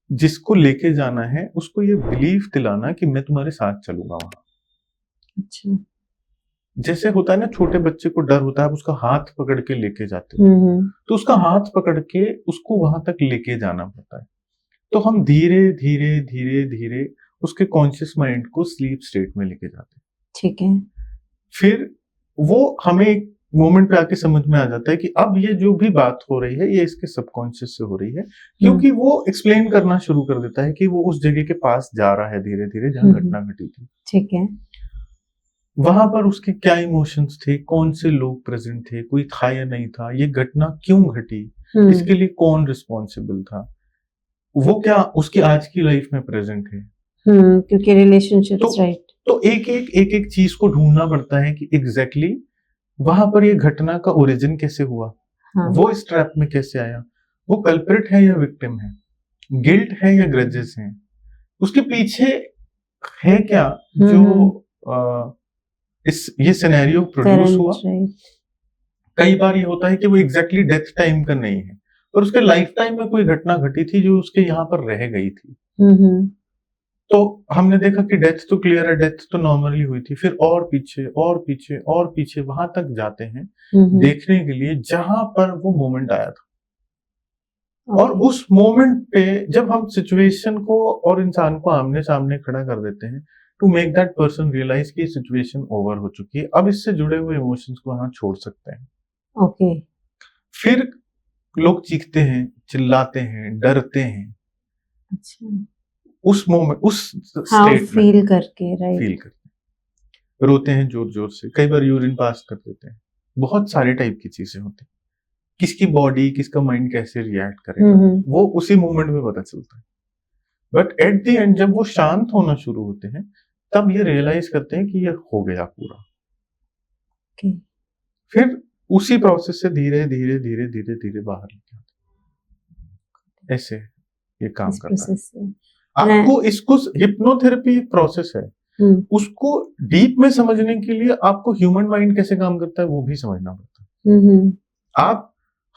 जिसको लेके जाना है, उसको ये बिलीफ दिलाना कि मैं तुम्हारे साथ चलूंगा वहां। अच्छा। जैसे होता है ना, छोटे बच्चे को डर होता है, आप उसका हाथ पकड़ के लेके जाते हो, तो उसका हाथ पकड़ के उसको वहां तक लेके जाना पड़ता है। तो हम धीरे धीरे धीरे धीरे उसके कॉन्शियस माइंड को स्लीप स्टेट में लेके जाते हैं। ठीक है। फिर वो हमें एक मोमेंट पे आके समझ में आ जाता है कि अब ये जो भी बात हो रही है, ये इसके सबकॉन्शियस से हो रही है, क्योंकि वो एक्सप्लेन करना शुरू कर देता है कि वो उस जगह के पास जा रहा है धीरे धीरे जहां घटना घटी थी। ठीक है। वहां पर उसके क्या इमोशंस थे, कौन से लोग प्रेजेंट थे, कोई था या नहीं था, ये घटना क्यों घटी, इसके लिए कौन रिस्पॉन्सिबल था, वो क्या उसकी आज की लाइफ में प्रेजेंट है। क्योंकि रिलेशनशिप्स, राइट। तो एक एक चीज को ढूंढना पड़ता है कि एग्जैक्टली वहां पर ये घटना का ओरिजिन कैसे हुआ, वो इस ट्रैप में कैसे आया, वो कल्प्रिट है या विक्टिम है, गिल्ट है या ग्रजेस हैं, उसके पीछे है क्या जो ये सिनेरियो प्रोड्यूस हुआ। कई बार ये होता है कि वो एग्जैक्टली डेथ टाइम का नहीं है, पर उसके लाइफ टाइम में कोई घटना घटी थी जो उसके यहाँ पर रह गई थी। तो हमने देखा कि डेथ तो क्लियर है, डेथ तो नॉर्मली हुई थी, फिर और पीछे और पीछे और पीछे वहां तक जाते हैं देखने के लिए जहां पर वो मोमेंट आया था। और उस मोमेंट पे जब हम सिचुएशन को और इंसान को आमने सामने खड़ा कर देते हैं, to make that person realise कि सिचुएशन ओवर हो चुकी है, अब इससे जुड़े हुए इमोशंस को वहां छोड़ सकते हैं। ओके। फिर लोग चीखते हैं, चिल्लाते हैं, डरते हैं। अच्छा। उस मोमेंट, उस स्टेट फील करके, राइट, फील करते, रोते हैं जोर जोर से, कई बार यूरिन पास कर देते हैं, बहुत सारे टाइप की चीजें होती हैं। किसकी बॉडी, किसका माइंड कैसे रिएक्ट करेगा, वो उसी मोमेंट में पता चलता है। बट एट द एंड जब वो शांत होना शुरू होते हैं, तब ये रियलाइज करते हैं कि ये हो गया पूरा। फिर उसी प्रोसेस से धीरे धीरे धीरे धीरे धीरे बाहर लेके आते। ऐसे ये काम करता है। आपको इसको हिप्नोथेरेपी एक प्रोसेस है, उसको डीप में समझने के लिए आपको ह्यूमन माइंड कैसे काम करता है वो भी समझना पड़ता है। आप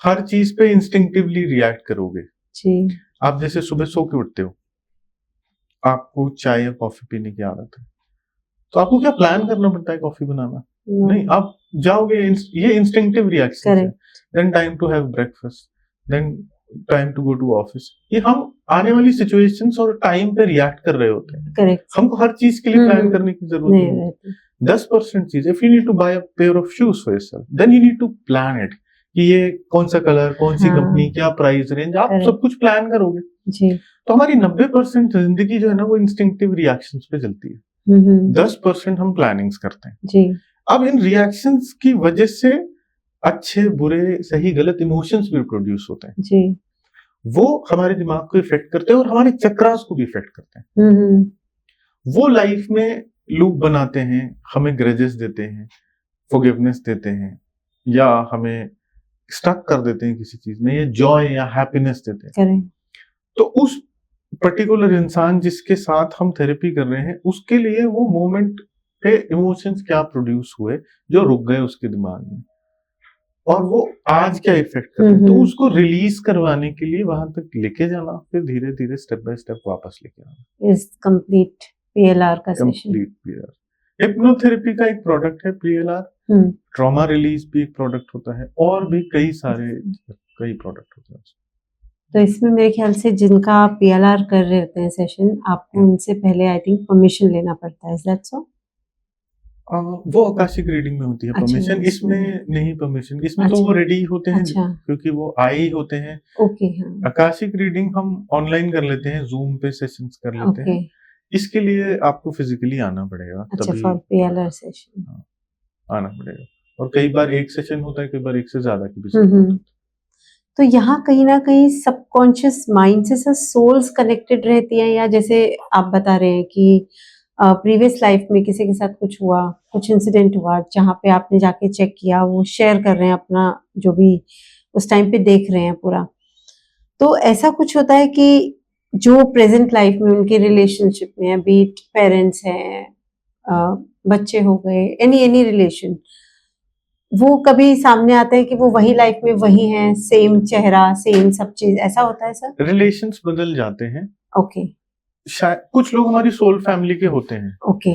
हर चीज पे इंस्टिंक्टिवली रिएक्ट करोगे जी। आप जैसे सुबह सो के उठते हो, आपको चाय या कॉफी पीने की आदत है, तो आपको क्या प्लान करना पड़ता है कॉफी बनाना? नहीं, आप जाओगे, ये इंस्टिंक्टिव रिएक्शन है। Then time to have breakfast, then time to go to office. ये हम आने वाली सिचुएशंस और टाइम पे रिएक्ट कर रहे होते हैं। करेक्ट। हमको हर चीज के लिए प्लान करने की जरूरत नहीं है। 10% चीज, if you need to buy a pair of shoes for yourself, then you need to plan it कि ये कौन सा कलर, कौन सी कंपनी, क्या प्राइस रेंज, आप सब कुछ प्लान करोगे जी। तो हमारी 90% जिंदगी जो है ना, वो इंस्टिंक्टिव रिएक्शंस पे चलती है। 10% हम प्लानिंग्स करते हैं जी। अब इन रिएक्शंस की वजह से अच्छे बुरे सही गलत इमोशंस भी प्रोड्यूस होते हैं जी। वो हमारे दिमाग को इफेक्ट करते हैं और हमारे चक्रास को भी इफेक्ट करते हैं। वो लाइफ में लूप बनाते हैं, हमें ग्रजेस देते हैं, फॉरगिवनेस देते हैं, या हमें स्टक कर देते हैं किसी चीज में, या जॉय या हैप्पीनेस देते हैं। तो उस पर्टिकुलर इंसान जिसके साथ हम थेरेपी कर रहे हैं, उसके लिए वो मोमेंट पे इमोशंस क्या प्रोड्यूस हुए जो रुक गए उसके दिमाग में, और वो आज क्या इफेक्ट करते हैं, तो उसको रिलीज करवाने के लिए वहां तक लेके जाना, फिर धीरे धीरे स्टेप बाय स्टेप वापस लेके आना। इस कंप्लीट पीएलआर का सेशन, कंप्लीट पीएलआर हिप्नोथेरेपी का एक प्रोडक्ट है। पीएलआर ट्रॉमा रिलीज भी एक प्रोडक्ट होता है, और भी कई सारे कई प्रोडक्ट होते हैं। तो इसमें मेरे ख्याल से जिनका आप PLR कर रहे होते हैं सेशन, आपको उनसे पहले आई थिंक परमिशन लेना पड़ता है, इज दैट सो? वो आकाशिक रीडिंग में होती है अच्छा, परमिशन, इसमें इसमें नहीं परमिशन, इसमें तो अच्छा, वो रेडी होते हैं अच्छा, क्योंकि वो आए ही होते हैं। ओके, हाँ, आकाशिक रीडिंग हम ऑनलाइन कर लेते हैं, जूम पे सेशंस कर लेते ओके, हैं। इसके लिए आपको फिजिकली आना पड़ेगा, अच्छा, तभी फॉर PLR सेशन। हाँ, आना पड़ेगा। और कई बार एक सेशन होता है, कई बार एक से ज्यादा की भी हम्म, जरूरत होती तो यहाँ कहीं ना कहीं सबकॉन्शियस माइंड से सोल्स कनेक्टेड रहती हैं, या जैसे आप बता रहे हैं कि प्रीवियस लाइफ में किसी के साथ कुछ हुआ, कुछ इंसिडेंट हुआ जहाँ पे आपने जाके चेक किया, वो शेयर कर रहे हैं अपना जो भी उस टाइम पे देख रहे हैं पूरा। तो ऐसा कुछ होता है कि जो प्रेजेंट लाइफ में उनके रिलेशनशिप में है, बीट पेरेंट्स हैं, अ, बच्चे हो गए, एनी एनी रिलेशन, वो कभी सामने आता है कि वो वही लाइफ में वही हैं, सेम चेहरा, सेम सब चीज, ऐसा होता है सर? है। रिलेशंस बदल जाते हैं, ओके, शायद कुछ लोग हमारी सोल फैमिली के होते हैं, ओके,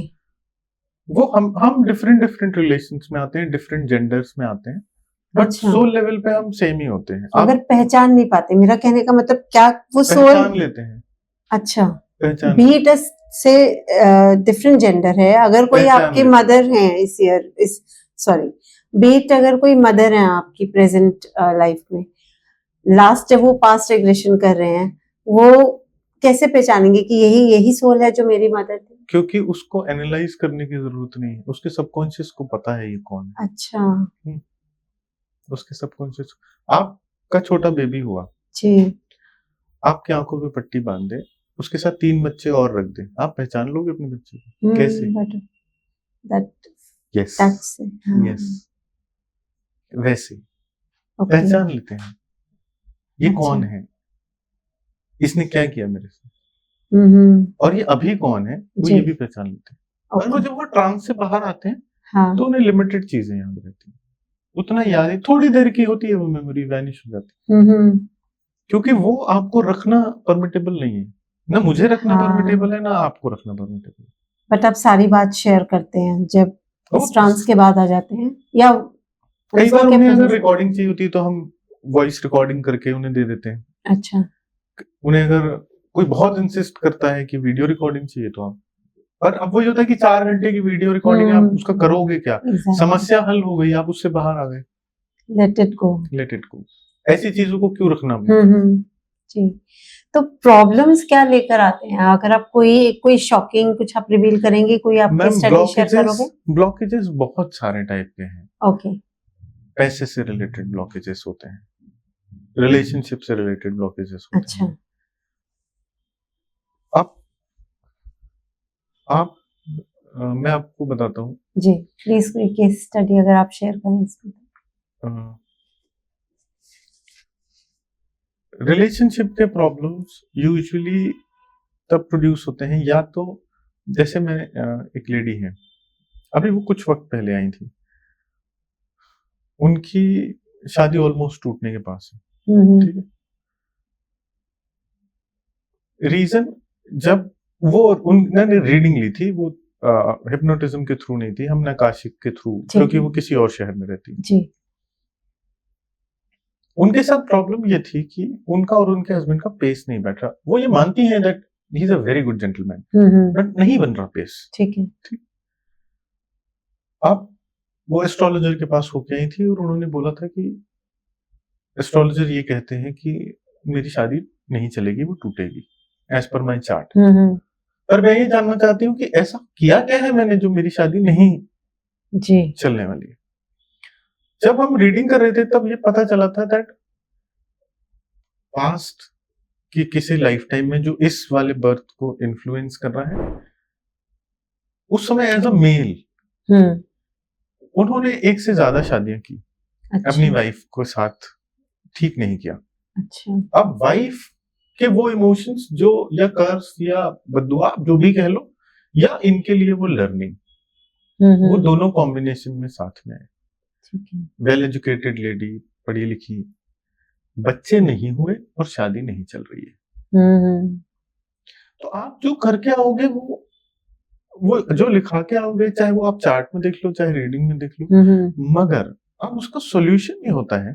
वो हम डिफरेंट डिफरेंट रिलेशंस में आते हैं, डिफरेंट जेंडर्स में आते हैं, बट अच्छा, सोल लेवल पे हम सेम ही होते हैं। मगर आप पहचान नहीं पाते, मेरा कहने का मतलब क्या वो सोल, पहचान लेते हैं, अच्छा, पहचान बीट से डिफरेंट जेंडर है, अगर कोई पहचान आपकी लेते हैं। मदर है इस ईयर, इस सॉरी, बीट अगर कोई मदर है आपकी प्रेजेंट लाइफ में, लास्ट जब वो पास्ट एग्रेशन कर रहे हैं, वो कैसे पहचानेंगे कि यही यही सोल है जो मेरी मदर थी? क्योंकि उसको एनालाइज करने की जरूरत नहीं है, उसके सबकॉन्शियस को पता है ये कौन है। अच्छा, उसके सबकॉन्शियस, आपका छोटा बेबी हुआ, जी, आपकी आंखों पे पट्टी बांध दे, उसके साथ 3 बच्चे और रख दे, आप पहचान लोगे अपने बच्चे को कैसे? But that yes, that's yes, वैसे ओके, पहचान लेते हैं ये अच्छा, कौन है, इसने क्या किया मेरे साथ, हम्म, और ये अभी कौन है, वो जी, ये भी पहचान लेते हैं। और वो ओके, जब वो ट्रांस से बाहर आते हैं हाँ, तो उन्हें लिमिटेड चीजें याद रहती हैं, उतना याद है, थोड़ी देर की होती है, वो मेमोरी वैनिश हो जाती है, क्योंकि वो आपको रखना परमिटेबल नहीं है, ना मुझे रखना परमिटेबल हाँ, है, ना आपको रखना परमिटेबल बट आप सारी बात शेयर करते हैं जब है। इस ट्रांस के बाद आ जाते हैं, या कई बार उसमें क्या उन्हें अगर प्रोसेस? रिकॉर्डिंग चाहिए होती है तो हम वॉइस रिकॉर्डिंग करके उन्हें दे देते हैं। अच्छा, उन्हें अगर कोई बहुत इंसिस्ट करता है कि वीडियो रिकॉर्डिंग चाहिए तो आप, पर अब वही होता है कि 4 घंटे की वीडियो रिकॉर्डिंग है, आप उसका करोगे क्या? एग्जैक्टली, समस्या हल हो गई, आप उससे बाहर आ गए, let it go, let it go. ऐसी चीजों को क्यों रखना अपने पास? जी। तो प्रॉब्लम्स क्या लेकर आते हैं, अगर आप कोई कोई शॉकिंग कुछ आप रिवील करेंगे, कोई आपकी मैम, स्टडी शेयर करोगे? ब्लॉकेजेस बहुत सारे टाइप के हैं। ओके, पैसे से रिलेटेड ब्लॉकेजेस होते हैं, रिलेशनशिप से रिलेटेड ब्लॉकेजेस होते अच्छा, हैं। आप आप मैं आपको बताता हूँ, जी, प्लीज कोई केस स्टडी अगर आप शेयर करें इसमें। रिलेशनशिप के प्रॉब्लम्स यूजुअली तब प्रोड्यूस होते हैं, या तो जैसे मैं एक लेडी है, अभी वो कुछ वक्त पहले आई थी, उनकी शादी ऑलमोस्ट टूटने के पास है, ठीक है। रीजन, जब वो उन्होंने रीडिंग ली थी, वो हिप्नोटिज्म के थ्रू नहीं थी, हम नकाशिक के थ्रू, क्योंकि वो किसी और शहर में रहती है। जी, उनके साथ प्रॉब्लम ये थी कि उनका और उनके हस्बैंड का पेस नहीं बैठ रहा। वो ये मानती हैं that he is a very good gentleman, but नहीं बन रहा पेस। ठीक है, अब वो एस्ट्रोलॉजर के पास होके आई थी और उन्होंने बोला था कि एस्ट्रोलॉजर ये कहते हैं कि मेरी शादी नहीं चलेगी, वो टूटेगी एज पर माई चार्ट। पर मैं ये जानना चाहती हूँ कि ऐसा किया क्या है मैंने जो मेरी शादी नहीं जी, चलने वाली है। जब हम रीडिंग कर रहे थे तब ये पता चला था दैट पास्ट की किसी लाइफ टाइम में जो इस वाले बर्थ को इन्फ्लुएंस कर रहा है, उस समय एज अ मेल उन्होंने एक से ज्यादा शादियां की, अच्छा, अपनी वाइफ को साथ ठीक नहीं किया। अच्छा, अब वाइफ के वो इमोशंस जो, या कर्स या बद्दुआ जो भी कह लो, या इनके लिए वो लर्निंग, वो दोनों कॉम्बिनेशन में साथ में है। ठीक है, वेल एजुकेटेड लेडी, पढ़ी लिखी, बच्चे नहीं हुए और शादी नहीं चल रही है। तो आप जो करके आओगे वो जो लिखा के आओगे, चाहे वो आप चार्ट में देख लो, चाहे रीडिंग में देख लो, मगर अब उसका सॉल्यूशन ये होता है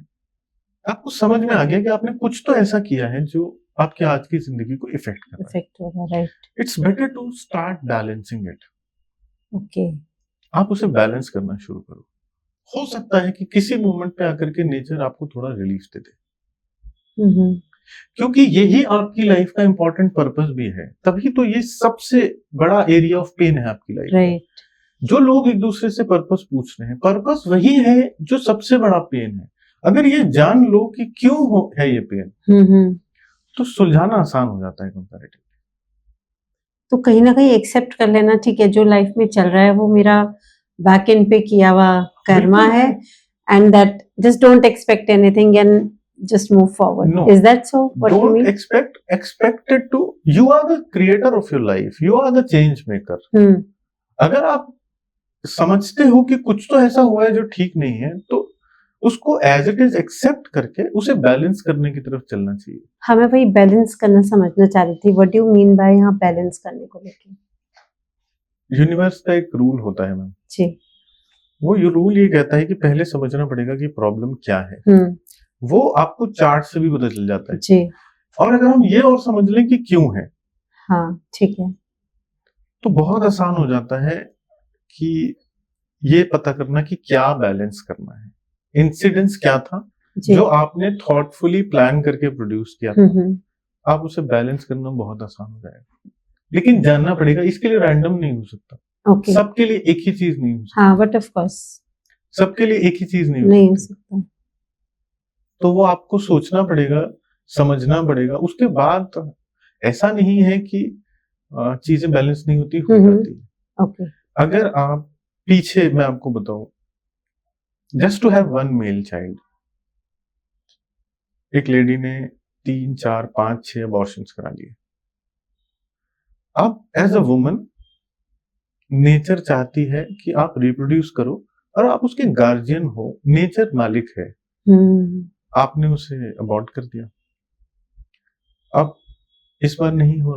आपको समझ में आ गया कि आपने कुछ तो ऐसा किया है जो आपकी आज की जिंदगी को इफेक्ट कर रहा है। इफेक्ट हो रहा है, right. It's better to start balancing it. Okay. आप उसे बैलेंस करना शुरू करो। हो सकता है कि किसी मोमेंट पे आकर के नेचर आपको थोड़ा रिलीफ दे दे, क्योंकि यही आपकी लाइफ का इंपॉर्टेंट पर्पस भी है। तभी तो ये सबसे बड़ा एरिया ऑफ पेन है आपकी लाइफ, राइट। जो लोग एक दूसरे से पर्पस पूछ रहे हैं, पर्पस वही है जो सबसे बड़ा पेन है। अगर ये जान लो कि क्यों है ये पेन, तो सुलझाना आसान हो जाता है कंपैरेटिवली। तो कहीं ना कहीं एक्सेप्ट कर लेना, ठीक है, जो लाइफ में चल रहा है वो मेरा बैक एंड पे किया हुआ कर्मा है, and that just don't expect anything and just move forward. No, is that so what you don't mean? expect it to. You are the creator of your life. You are the change maker. अगर आप समझते हो कि कुछ तो ऐसा हुआ है जो ठीक नहीं है, तो उसको एज इट इज एक्सेप्ट करके उसे बैलेंस करने की तरफ चलना चाहिए। हाँ, मैं वही बैलेंस करना समझना चाह रही थी। What do you mean by यहाँ बैलेंस करने को लेके? यूनिवर्स का एक रूल होता है मैम जी। वो रूल ये कहता है कि पहले समझना पड़ेगा कि प्रॉब्लम क्या है। वो आपको चार्ट से भी पता चल जाता है जी। और अगर हम ये और समझ लें कि क्यों है, हाँ ठीक है, तो बहुत आसान हो जाता है कि ये पता करना कि क्या बैलेंस करना है। इंसिडेंस क्या था जो आपने थॉटफुली प्लान करके प्रोड्यूस किया था, आप उसे बैलेंस करना बहुत आसान हो जाएगा। लेकिन जानना पड़ेगा, इसके लिए रैंडम नहीं हो सकता। सबके लिए एक ही चीज नहीं हो सकता। हाँ, बट ऑफ कोर्स सबके लिए एक ही चीज नहीं हो सकता। तो वो आपको सोचना पड़ेगा, समझना पड़ेगा। उसके बाद ऐसा नहीं है कि चीजें बैलेंस नहीं होती, हो जाती है। ओके। अगर आप पीछे, मैं आपको बताऊं, just to have one male child, एक लेडी ने 3, 4, 5, 6 अबॉर्शंस करा लिए। अब एज अ वुमन नेचर चाहती है कि आप रिप्रोड्यूस करो और आप उसके गार्जियन हो। नेचर मालिक है। आपने उसे अबॉर्ट कर दिया। अब इस बार नहीं हो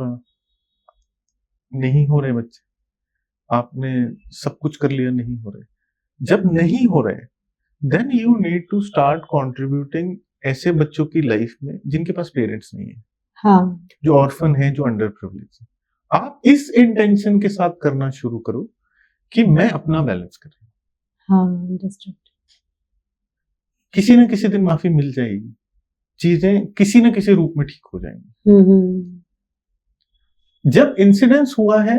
रहे बच्चे, आपने सब कुछ कर लिया, नहीं हो रहे। जब नहीं हो रहे, then you need to start contributing ऐसे बच्चों की लाइफ में जिनके पास पेरेंट्स नहीं है। हाँ। जो ऑर्फन है, जो अंडर प्रिविलेज है। आप इस इंटेंशन के साथ करना शुरू करो कि मैं अपना बैलेंस कर रही हूं। हाँ, अंडरस्टूड। किसी न किसी दिन माफी मिल जाएगी, चीजें किसी न किसी रूप में ठीक हो जाएंगी। जब इंसिडेंस हुआ है,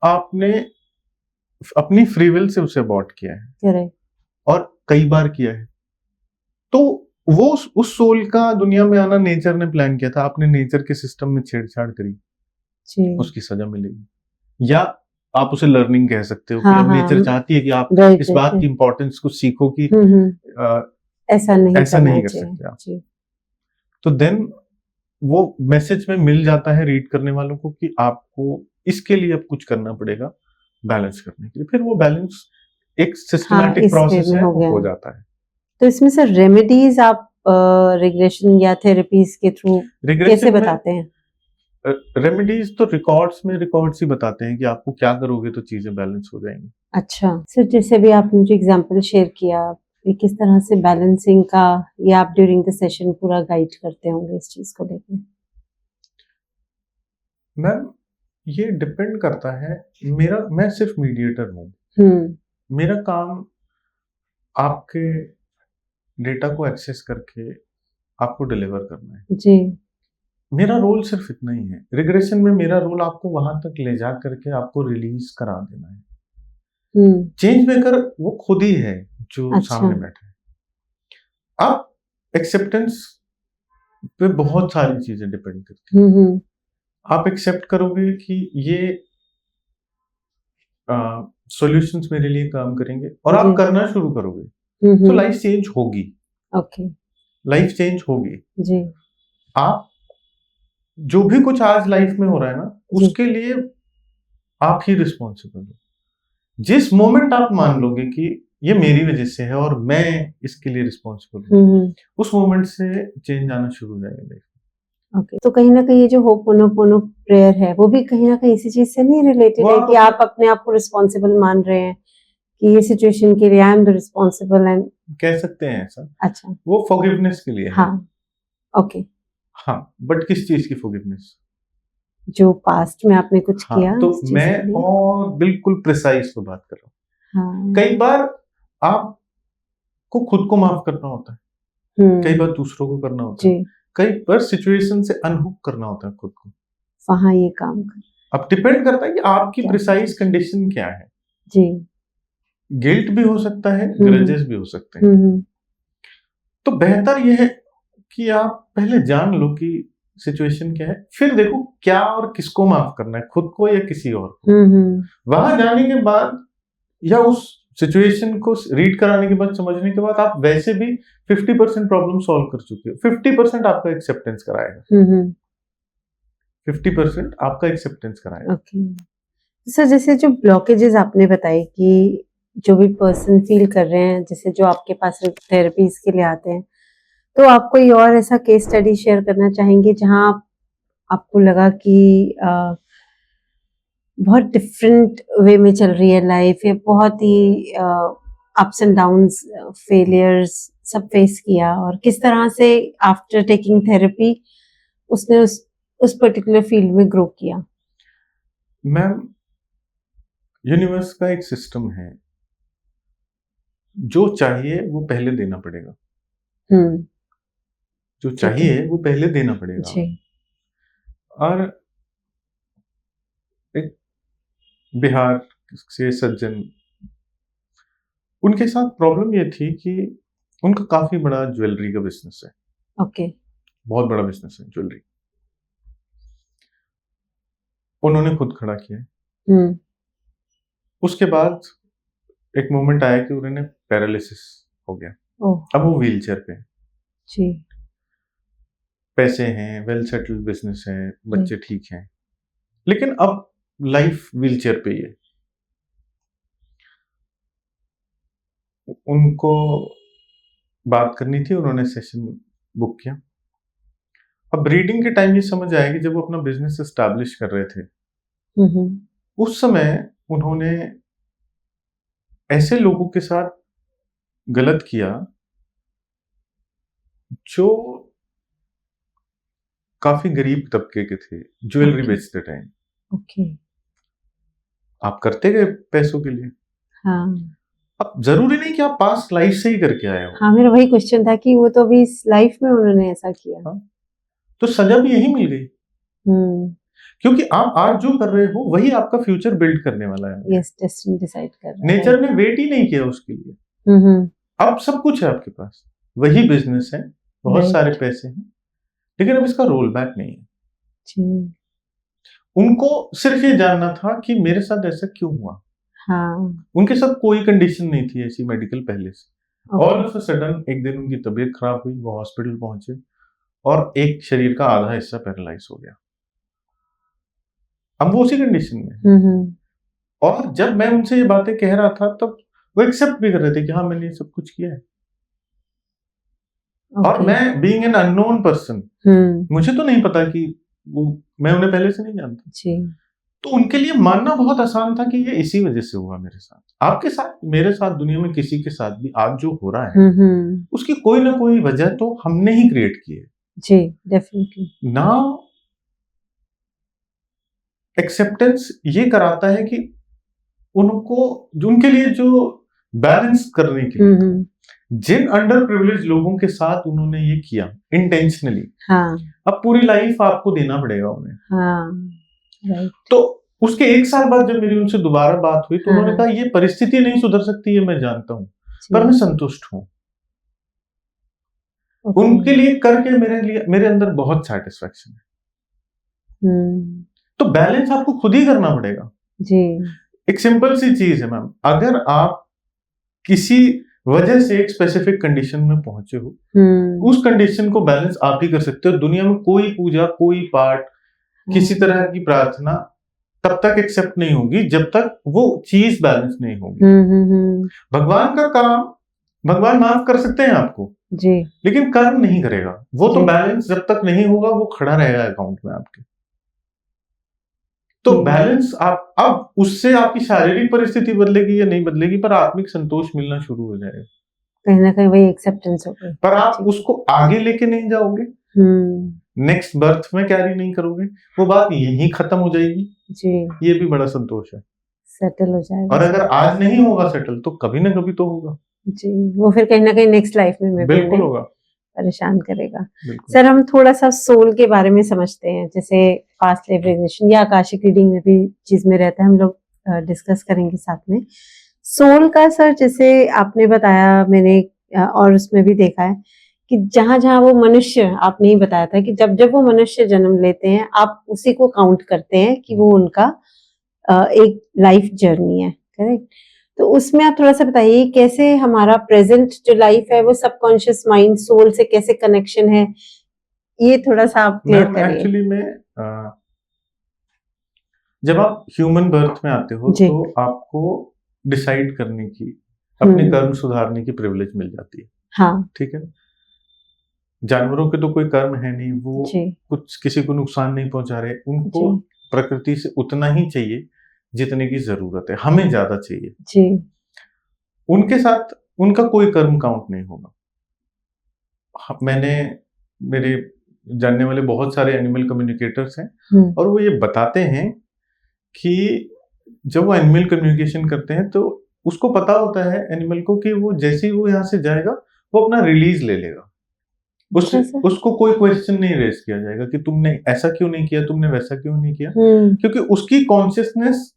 आपने अपनी फ्री विल से उसे अबॉर्ट किया है। करेक्ट। और कई बार किया है, तो वो उस सोल का दुनिया में आना नेचर ने प्लान किया था। आपने नेचर के सिस्टम में छेड़छाड़ करी, उसकी सजा मिलेगी। या आप उसे लर्निंग कह सकते हो। हाँ, कि नेचर चाहती है कि आप इस बात की इंपॉर्टेंस को सीखो कि ऐसा नहीं कर सकते आप। तो देन वो मैसेज में मिल जाता है रीड करने वालों को कि आपको इसके लिए अब कुछ करना पड़ेगा बैलेंस करने के लिए। फिर वो बैलेंस एक सिस्टमैटिक प्रोसेस है, हो जाता है। तो इसमें सर रेमेडीज आप रिग्रेशन या थेरेपीज के थ्रू कैसे बताते हैं? रेमेडीज तो रिकॉर्ड्स ही बताते हैं कि आपको क्या करोगे तो चीजें बैलेंस हो जाएंगी। अच्छा सर, जैसे भी आपने जो एग्जांपल शेयर किया, किस तरह से बैलेंसिंग का ये आप ड्यूरिंग द सेशन पूरा गाइड करते होंगे इस चीज को लेकर? मैम, ये डिपेंड करता है। मैं सिर्फ मीडिएटर हूँ। मेरा काम आपके डेटा को एक्सेस करके आपको डिलीवर करना है जी। मेरा रोल सिर्फ इतना ही है। रिग्रेशन में मेरा रोल आपको वहां तक ले जा करके आपको रिलीज करा देना है। चेंज मेकर वो खुद ही है जो सामने बैठा है। अब एक्सेप्टेंस पे बहुत सारी चीजें डिपेंड करती है। आप एक्सेप्ट करोगे कि ये सॉल्यूशंस मेरे लिए काम करेंगे और आप करना शुरू करोगे, तो लाइफ चेंज होगी। ओके, लाइफ चेंज होगी जी। आप जो भी कुछ आज लाइफ में हो रहा है ना, उसके लिए आप ही रिस्पॉन्सिबल हो। जिस मोमेंट आप मान लोगे कि ये मेरी वजह से है और मैं इसके लिए रिस्पॉन्सिबल हूँ, उस मोमेंट से चेंज आना शुरू हो जाएगा लाइफ। ओके, तो कहीं ना कहीं ये जो होपोनोपोनो प्रेयर है, वो भी कहीं ना कहीं इसी चीज से नहीं रिलेटेड है कि आप अपने आप को रिस्पॉन्सिबल मान रहे हैं कि ये सिचुएशन के लिए I am the responsible and कह सकते हैं ऐसा, अच्छा, वो फॉरगिवनेस के लिए है। हाँ, ओके। हाँ, बट किस चीज की फॉरगिवनेस? जो पास्ट में आपने कुछ हाँ, किया तो इस चीज मैं के लिए? और बिल्कुल प्रिसाइज पे बात कर रहा हूँ। हाँ, कई बार आपको खुद को माफ करना होता है, कई बार दूसरों को करना होता है, जी, कई बार सिचुएशन से अनहुक करना होता है खुद को। वहाँ ये काम कर अब डिपेंड करता है कि आपकी क्या प्रिसाइज situation? कंडीशन क्या है। जी, गिल्ट भी हो सकता है, हम्म, ग्रजेस भी हो सकते हैं। तो बेहतर यह है कि आप पहले जान लो कि सिचुएशन क्या है, फिर देखो क्या और किसको माफ करना है, खुद को या किसी और को। वहां जाने के बाद या उस सिचुएशन को रीड कराने के बाद, समझने के बाद, आप वैसे भी 50% प्रॉब्लम सॉल्व कर चुके हो। 50% आपका एक्सेप्टेंस कराएगा, 50% आपका एक्सेप्टेंस कराएगा। ओके। सर, जैसे जो ब्लॉकेजेस आपने बताए कि जो भी पर्सन फील कर रहे हैं, जैसे जो आपके पास थेरेपीज के लिए आते हैं, तो आप कोई और ऐसा केस स्टडी शेयर करना चाहेंगे जहां आपको लगा कि बहुत डिफरेंट वे में चल रही है लाइफ, या बहुत ही अप्स एंड डाउन्स, फेलियर्स सब फेस किया, और किस तरह से आफ्टर टेकिंग थेरेपी उसने उस पर्टिकुलर फील्ड में ग्रो किया? मैम, यूनिवर्स का एक सिस्टम है, जो चाहिए वो पहले देना पड़ेगा। हम्म, जो ठीक है। चाहिए वो पहले देना पड़ेगा। जी, और एक बिहार से सज्जन, उनके साथ प्रॉब्लम ये थी कि उनका काफी बड़ा ज्वेलरी का बिजनेस है, ओके, बहुत बड़ा बिजनेस है ज्वेलरी। उन्होंने खुद खड़ा किया। हम्म, उसके बाद एक मोमेंट आया कि उन्होंने पैरालिसिस हो गया। ओह, अब वो व्हीलचेयर पे हैं। जी, पैसे हैं, वेल सेटल्ड बिजनेस है, बच्चे ठीक हैं, लेकिन अब लाइफ व्हीलचेयर पे ही है। उनको बात करनी थी, उन्होंने सेशन बुक किया। अब रीडिंग के टाइम ये समझ आया कि जब वो अपना बिजनेस एस्टैब्लिश कर रहे थे, हम्म, उस समय उन्होंने ऐसे लोगों के साथ गलत किया जो काफी गरीब तबके के थे, ज्वेलरी ओके, बेचते टाइम। ओके, आप करते गए पैसों के लिए। हाँ, अब जरूरी नहीं कि आप पास्ट लाइफ से ही करके आए हो। हाँ, मेरा वही क्वेश्चन था कि वो तो अभी इस लाइफ में उन्होंने ऐसा किया। हाँ, तो सजा भी यही मिल गई, हम्म, क्योंकि आप आज जो कर रहे हो वही आपका फ्यूचर बिल्ड करने वाला है। यस, डेस्टिनी डिसाइड कर रहा है। नेचर ने वेट ही नहीं किया उसके लिए। हम्म, अब सब कुछ है आपके पास, वही बिजनेस है, बहुत Right. सारे पैसे हैं, लेकिन अब इसका रोल बैक नहीं है। जी, उनको सिर्फ ये जानना था कि मेरे साथ ऐसा क्यों हुआ। हाँ, उनके साथ कोई कंडीशन नहीं थी ऐसी मेडिकल पहले से। All okay, of a sudden एक दिन उनकी तबीयत खराब हुई, वो हॉस्पिटल पहुंचे और एक शरीर का आधा हिस्सा पैरालाइज हो गया। अब वो उसी कंडीशन में है। और जब मैं उनसे ये बातें कह रहा था तब वो एक्सेप्ट भी कर रहे थे कि हाँ, मैंने ये सब कुछ किया है। और ओके, मैं बीइंग एन अननोन पर्सन, मुझे तो नहीं पता कि वो, मैं उन्हें पहले से नहीं जानता, जी, तो उनके लिए मानना बहुत आसान था कि ये इसी वजह से हुआ मेरे साथ, आपके साथ, मेरे साथ, दुनिया में किसी के साथ भी आज जो हो रहा है उसकी कोई ना कोई वजह तो हमने ही क्रिएट की है। जी, डेफिनेटली, नाउ एक्सेप्टेंस ये कराता है कि उनको, जो उनके लिए, जो बैलेंस करने के लिए जिन अंडर प्रिविलेज लोगों के साथ उन्होंने ये किया इंटेंशनली, हाँ, अब पूरी लाइफ आपको देना पड़ेगा उन्हें। हाँ, राइट, तो उसके एक साल बाद जब मेरी उनसे दोबारा बात हुई तो हाँ, उन्होंने कहा ये परिस्थिति नहीं सुधर सकती, ये मैं जानता हूं, पर जी, मैं संतुष्ट हूं। ओके, उनके लिए करके मेरे अंदर बहुत सेटिस्फेक्शन है। तो बैलेंस आपको खुद ही करना पड़ेगा। जी, एक सिंपल सी चीज है मैम, अगर आप किसी वजह से एक स्पेसिफिक कंडीशन में पहुंचे हो, उस कंडीशन को बैलेंस आप ही कर सकते हो। दुनिया में कोई पूजा, कोई पाठ, किसी तरह की प्रार्थना तब तक एक्सेप्ट नहीं होगी जब तक वो चीज बैलेंस नहीं होगी। भगवान का काम, भगवान माफ कर सकते हैं आपको, जी, लेकिन कर्म नहीं करेगा वो। तो जी, बैलेंस जब तक नहीं होगा वो खड़ा रहेगा अकाउंट में आपके। तो जी, बैलेंस आप, अब उससे आपकी शारीरिक परिस्थिति बदलेगी या नहीं बदलेगी, पर आत्मिक संतोष मिलना शुरू हो जाएगा। कहीं ना कहीं वही एक्सेप्टेंस हो गई। पर आप उसको आगे लेके नहीं जाओगे, नेक्स्ट बर्थ में कैरी नहीं करोगे, वो बात यहीं खत्म हो जाएगी जी, ये भी बड़ा संतोष है। सेटल हो जाएगा। और अगर आज नहीं होगा सेटल तो कभी ना कभी तो होगा जी, वो फिर कहीं ना कहीं नेक्स्ट लाइफ में भी बिल्कुल हमें होगा। परेशान करेगा। बिल्कुल। सर हम थोड़ा सा सोल के बारे में समझते हैं, जैसे पास्ट लाइफ रिग्रेशन या आकाशिक रीडिंग में भी चीज में रहता है, हम लोग डिस्कस करेंगे साथ में। सोल का सर जैसे आपने बताया, मैंने और उसमें भी देखा है कि जहां जहां वो मनुष्य, आपने ही बताया था कि जब जब वो मनुष्य जन्म लेते हैं आप उसी को काउंट करते हैं कि वो उनका एक लाइफ जर्नी है, करेक्ट? तो उसमें आप थोड़ा सा बताइए कैसे हमारा प्रेजेंट जो लाइफ है वो सबकॉन्शियस माइंड सोल से कैसे कनेक्शन है, ये थोड़ा सा आप क्लियर मैम करिए। एक्चुअली में जब आप ह्यूमन बर्थ में आते हो जी। तो आपको डिसाइड करने की, अपने हम्म। कर्म सुधारने की प्रिविलेज मिल जाती है, हाँ ठीक है ना? जानवरों के तो कोई कर्म है नहीं, वो जी कुछ किसी को नुकसान नहीं पहुंचा रहे, उनको जी प्रकृति से उतना ही चाहिए जितने की जरूरत है, हमें ज्यादा चाहिए। जी। उनके साथ उनका कोई कर्म काउंट नहीं होगा। मैंने, मेरे जानने वाले बहुत सारे एनिमल कम्युनिकेटर्स हैं और वो ये बताते हैं कि जब वो एनिमल कम्युनिकेशन करते हैं तो उसको पता होता है एनिमल को कि वो जैसे ही वो यहाँ से जाएगा वो अपना रिलीज ले लेगा, उससे अच्छा सर। उसको कोई क्वेश्चन नहीं रेज किया जाएगा कि तुमने ऐसा क्यों नहीं किया, तुमने वैसा क्यों नहीं किया, क्योंकि उसकी कॉन्शियसनेस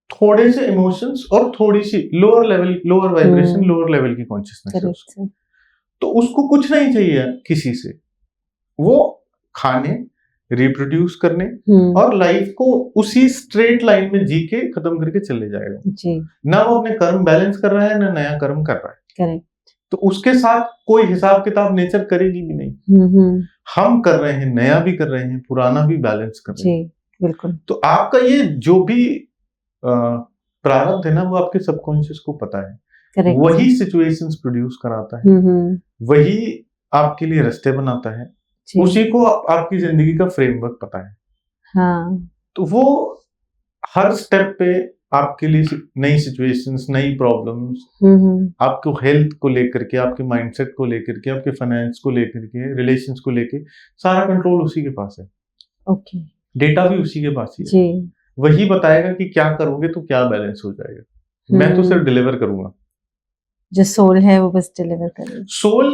थोड़े से इमोशंस और थोड़ी सी lower level, lower vibration, lower level की कॉन्शियसनेस है उसको। करेक्ट। तो उसको कुछ नहीं चाहिए किसी से, वो खाने, रिप्रोड्यूस करने और लाइफ को उसी स्ट्रेट लाइन में जी के खत्म करके चले जाएगा जी। ना। वो अपने कर्म बैलेंस कर रहा है ना नया कर्म कर रहा है, करेक्ट। तो उसके साथ कोई हिसाब किताब नेचर करेगी भी नहीं। हम कर रहे हैं, नया भी कर रहे हैं, पुराना भी बैलेंस कर रहे हैं। जी बिल्कुल। तो आपका ये जो भी प्रारब्ध है ना वो आपके सबकॉन्शियस को पता है, करेक्ट। वही सिचुएशंस प्रोड्यूस कराता है, वही आपके लिए रास्ते बनाता है, उसी को आपकी जिंदगी का फ्रेमवर्क पता है। हाँ। तो वो हर स्टेप पे आपके लिए नई सिचुएशंस, नई प्रॉब्लम्स, आपको हेल्थ को लेकर के, आपके माइंडसेट को लेकर के, आपके फाइनेंस को लेकर के, रिलेशंस को लेकर, सारा कंट्रोल उसी के पास है। ओके। डेटा भी उसी के पास ही है। जी। वही बताएगा कि क्या करोगे तो क्या बैलेंस हो जाएगा। मैं तो सिर्फ डिलीवर करूंगा। जो सोल है वो बस डिलीवर करेगा। सोल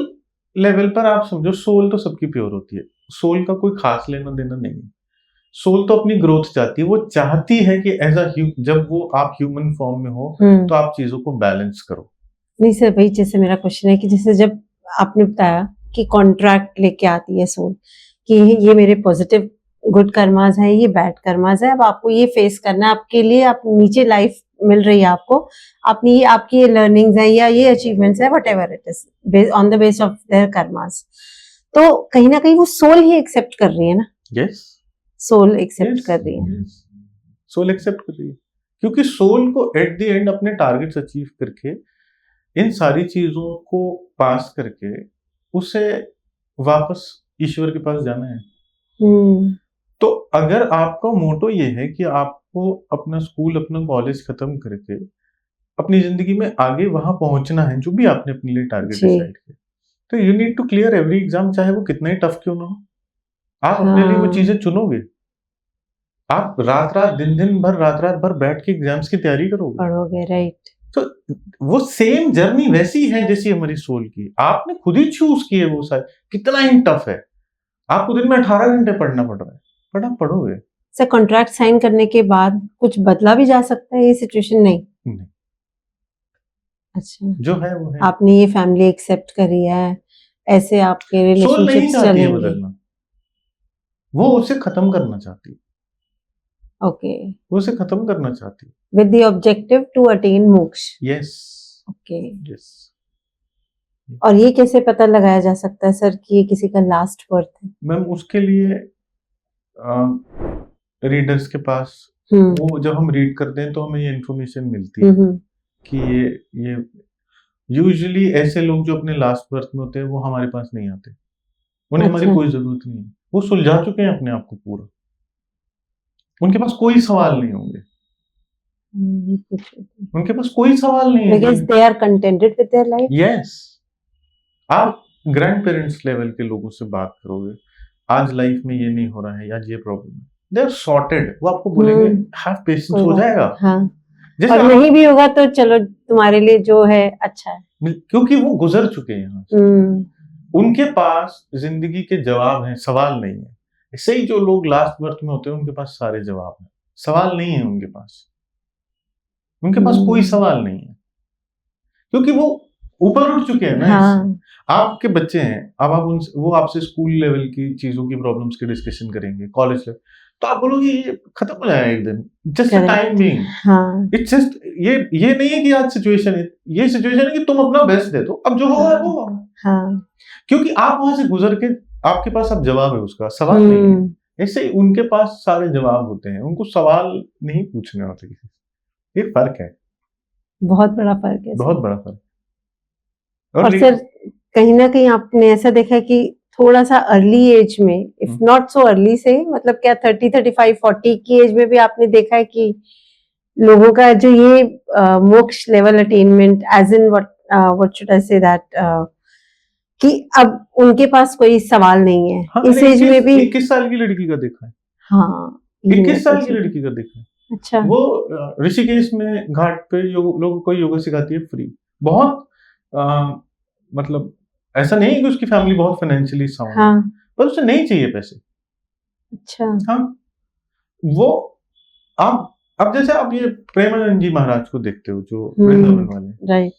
लेवल पर आप समझो, सोल तो सबकी प्योर होती है, सोल का कोई खास लेना देना नहीं है। सोल तो अपनी ग्रोथ चाहती है, वो चाहती है कि एज अ जब वो आप ह्यूमन फॉर्म में हो तो आप चीजों को बैलेंस करो। नहीं सर, वही जैसे मेरा क्वेश्चन है कि जैसे जब आपने बताया कि कॉन्ट्रैक्ट लेके आती है सोल कि ये मेरे पॉजिटिव गुड कर्मास हैं, ये बैड कर्मास है, अब आपको ये फेस करना है, आपके लिए आप नीचे लाइफ मिल रही है आपको, अपनी ये आपकी ये लर्निंग्स है या ये अचीवमेंट्स है, whatever it is on the base of their karmas, तो कहीं ना कहीं वो सोल ही एक्सेप्ट कर रही है ना। यस, सोल एक्सेप्ट कर रही है। सोल एक्सेप्ट कर रही है क्योंकि सोल को एट द एंड अपने टारगेट्स अचीव करके, इन सारी चीजों को पास करके उसे वापस ईश्वर के पास जाना है। तो अगर आपका मोटो ये है कि आपको अपना स्कूल, अपना कॉलेज खत्म करके अपनी जिंदगी में आगे वहां पहुंचना है, जो भी आपने अपने लिए टारगेट डिसाइड किया, तो you need to clear every exam, चाहे वो कितना ही टफ क्यों ना हो। आप अपने लिए वो चीजें चुनोगे, आप रात रात दिन भर रात रात भर बैठ के एग्जाम्स की तैयारी करोगे, पढ़ोगे, राइट। तो वो सेम जर्नी वैसी है जैसी हमारी सोल की, आपने खुद ही चूज की है वो सारी। कितना ही टफ है, आपको दिन में 18 घंटे पढ़ना पड़ रहा है, बट आप पढ़ोगे। सर कॉन्ट्रैक्ट साइन करने के बाद कुछ बदला भी जा सकता है ये सिचुएशन? नहीं। अच्छा, जो है वो है। आपने ये फैमिली एक्सेप्ट करी है, ऐसे आपके रिलेशनशिप्स चलेंगे। बदलना, वो उसे खत्म करना चाहती है। ओके। वो उसे खत्म करना चाहती है with the objective to attain moksha. Yes. Okay. Yes. और ये कैसे पता लगाया जा सकता है सर कि ये किसी का लास्ट बर्थ है? मैम उसके लिए रीडर्स के पास, वो जब हम रीड करते हैं तो हमें ये इन्फॉर्मेशन मिलती है कि ये यूजुअली ऐसे लोग जो अपने लास्ट बर्थ में होते हैं वो हमारे पास नहीं आते, उन्हें हमारी कोई जरूरत नहीं है, वो सुलझा चुके हैं अपने आप को पूरा, उनके पास कोई सवाल नहीं होंगे। उनके पास कोई सवाल नहीं है। Because they are contented with their life. Yes, आप ग्रैंड पेरेंट्स लेवल के लोगों से बात करोगे, आज लाइफ में ये नहीं हो रहा है, आज ये प्रॉब्लम है, दे आर सॉर्टेड। वो आपको बोलेंगे हैव पेशेंस, कोई हो बात जाएगा। हाँ, जैसे और नहीं भी होगा तो चलो तुम्हारे लिए जो है अच्छा है, क्योंकि वो गुजर चुके हैं यहाँ से। उनके पास जिंदगी के जवाब हैं, सवाल नहीं है। ऐसे ही जो लोग लास्ट बर्थ में होते हैं उनके पास सारे जवाब हैं, सवाल नहीं है उनके पास। उनके पास कोई सवाल नहीं है, क्योंकि वो ऊपर उठ चुके हैं ना। हाँ, आपके बच्चे हैं, अब आप उनसे, वो आपसे स्कूल लेवल की चीजों की प्रॉब्लम्स की डिस्कशन करेंगे, कॉलेज लेवल, तो आप बोलोगे ये खत्म हो जाएगा एक दिन, जस्ट टाइम बीइंग। हाँ, इट्स जस्ट ये नहीं है कि आज सिचुएशन है, ये सिचुएशन है कि तुम अपना बेस्ट दे दो, अब जो होगा वो होगा। हाँ, क्योंकि आप वहां से गुजर के, आपके पास अब जवाब है, उसका सवाल नहीं है। ऐसे ही उनके पास सारे जवाब होते हैं, उनको सवाल नहीं पूछने होते। ये फर्क है, बहुत बड़ा फर्क है, बहुत बड़ा फर्क। और सर कहीं ना कहीं आपने ऐसा देखा है कि थोड़ा सा अर्ली एज में, इफ नॉट सो अर्ली से, मतलब क्या 30, 35, 40 की एज में भी आपने देखा है कि लोगों का जो ये मोक्ष level attainment, as in what should I say that, कि अब उनके पास कोई सवाल नहीं है। हाँ, इस एज में भी 21 साल की लड़की का देखा है। हाँ, 21 साल की लड़की का देखा है। अच्छा, वो ऋषिकेश में घाट पे लोगों को योगा सिखाती है फ्री। बहुत मतलब ऐसा नहीं है कि उसकी फैमिली बहुत फाइनेंशियली साउंड है, पर उसे नहीं चाहिए पैसे। अच्छा, हाँ, वो अब जैसे आप ये प्रेमानंद जी महाराज को देखते हो, जो वृंदावन वाले, राइट,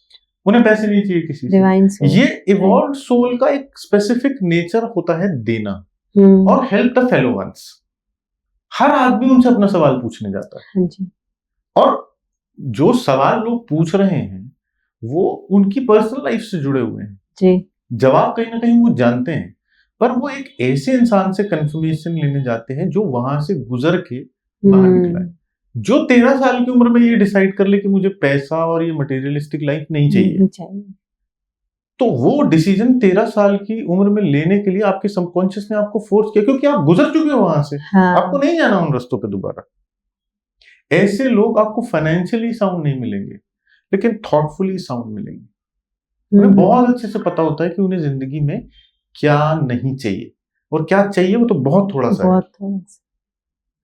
उन्हें पैसे नहीं चाहिए किसी से। ये इवॉल्व्ड सोल का एक स्पेसिफिक नेचर होता है देना और हेल्प द फेलो वंस। हर आदमी उनसे अपना सवाल पूछने जाता है। हाँ जी। और जो सवाल लोग पूछ रहे हैं वो उनकी पर्सनल लाइफ से जुड़े हुए हैं जी। जवाब कहीं ना कहीं वो जानते हैं, पर वो एक ऐसे इंसान से कंफर्मेशन लेने जाते हैं जो वहां से गुजर के बाहर निकला है। जो 13 साल की उम्र में ये डिसाइड कर ले कि मुझे पैसा और ये मटेरियलिस्टिक लाइफ नहीं चाहिए, तो वो डिसीजन 13 साल की उम्र में लेने के लिए आपके सबकॉन्शियस ने आपको फोर्स किया, क्योंकि आप गुजर चुके हो वहां से। हाँ। आपको नहीं जाना उन रास्तों पे दोबारा। ऐसे लोग आपको फाइनेंशियली साउंड नहीं मिलेंगे, लेकिन थॉटफुली साउंड मिलेंगे। उन्हें बहुत अच्छे से पता होता है कि उन्हें जिंदगी में क्या नहीं चाहिए और क्या चाहिए, वो तो बहुत थोड़ा सा है।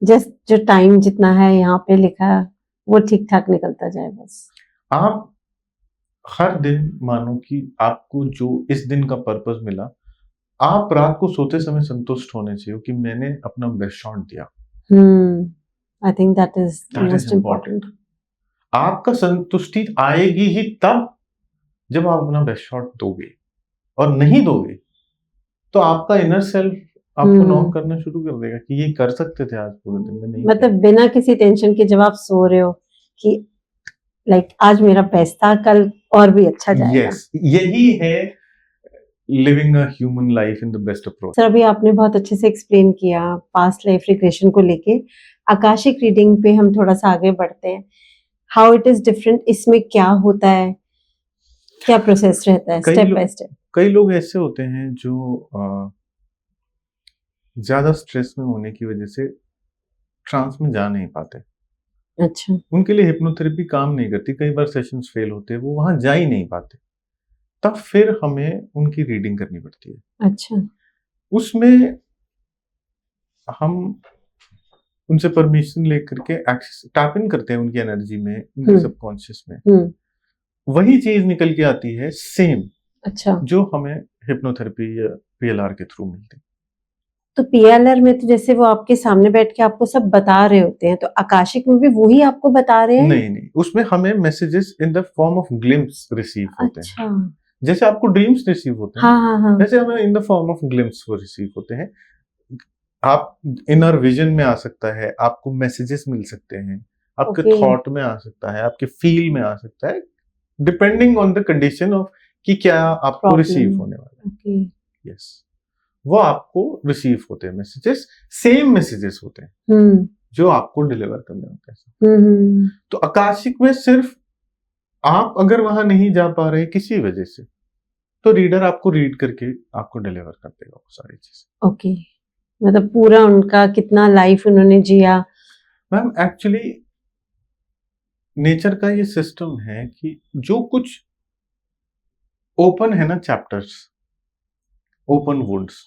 जस्ट जो टाइम जितना है यहाँ पे लिखा वो ठीक ठाक निकलता जाए बस। आप हर दिन मानो कि आपको जो इस दिन का पर्पस मिला, आप रात को सोते समय संतुष्ट होने चाहिए कि मैंने अपना बेस्ट शॉट दिया। I think that is most important. आपका संतुष्टि आएगी ही तब जब आप अपना बेस्ट शॉट दोगे, और नहीं दोगे तो आपका इनर सेल्फ आपको नॉक करना शुरू कर देगा कि ये कर सकते थे आज पूरे दिन में, नहीं। मतलब बिना किसी टेंशन के जब आप सो रहे हो कि लाइक आज मेरा बेस्ट था, कल और भी अच्छा जाएगा। यस, यही है living a human life in the best approach. Sir अभी आपने बहुत अच्छे से एक्सप्लेन किया पास्ट लाइफ रिग्रेशन को लेके। आकाशिक रीडिंग पे हम थोड़ा सा आगे बढ़ते हैं। हाउ इट इज डिफरेंट, इसमें क्या होता है, क्या प्रोसेस रहता है स्टेप बाय स्टेप? कई लोग ऐसे होते हैं जो ज्यादा स्ट्रेस में होने की वजह से ट्रांस में जा नहीं पाते। अच्छा, उनके लिए हिप्नोथेरेपी काम नहीं करती, कई बार सेशंस फेल होते हैं, वो वहां जा ही नहीं पाते। तब फिर हमें उनकी रीडिंग करनी पड़ती है। अच्छा, उसमें हम उनसे परमिशन लेकर के एक्सेस टैप इन करते हैं उनकी एनर्जी में, उनके सबकॉन्शियस में। वही चीज निकल के आती है सेम, अच्छा, जो हमें हिप्नोथेरेपी या पीएलआर के थ्रू मिलती। तो पीएलआर में तो जैसे वो आपके सामने बैठ के आपको सब बता रहे होते हैं, तो आकाशिक में भी वही आपको बता रहे हैं? नहीं, उसमें हमें messages in the form of glimpse receive होते हैं। अच्छा, जैसे आपको ड्रीम्स रिसीव होते हैं, हाँ। वैसे हमें in the form of glimpse वो रिसीव होते हैं। आप इनर विजन में आ सकता है, आपको मैसेजेस मिल सकते हैं, आपके थॉट में आ सकता है, आपके फील में आ सकता है, depending on the condition of कि क्या आपको रिसीव होने वाला है। यस, वो आपको रिसीव होते हैं मैसेजेस, सेम मैसेजेस होते हैं जो आपको डिलीवर करने होते हैं। तो आकाशिक में सिर्फ आप अगर वहां नहीं जा पा रहे किसी वजह से, तो रीडर आपको रीड करके आपको डिलीवर कर देगा वो सारी चीजें। ओके, मतलब पूरा उनका कितना लाइफ उन्होंने जिया। मैम एक्चुअली नेचर का ये सिस्टम है कि जो कुछ ओपन है ना चैप्टर्स, ओपन वुड्स,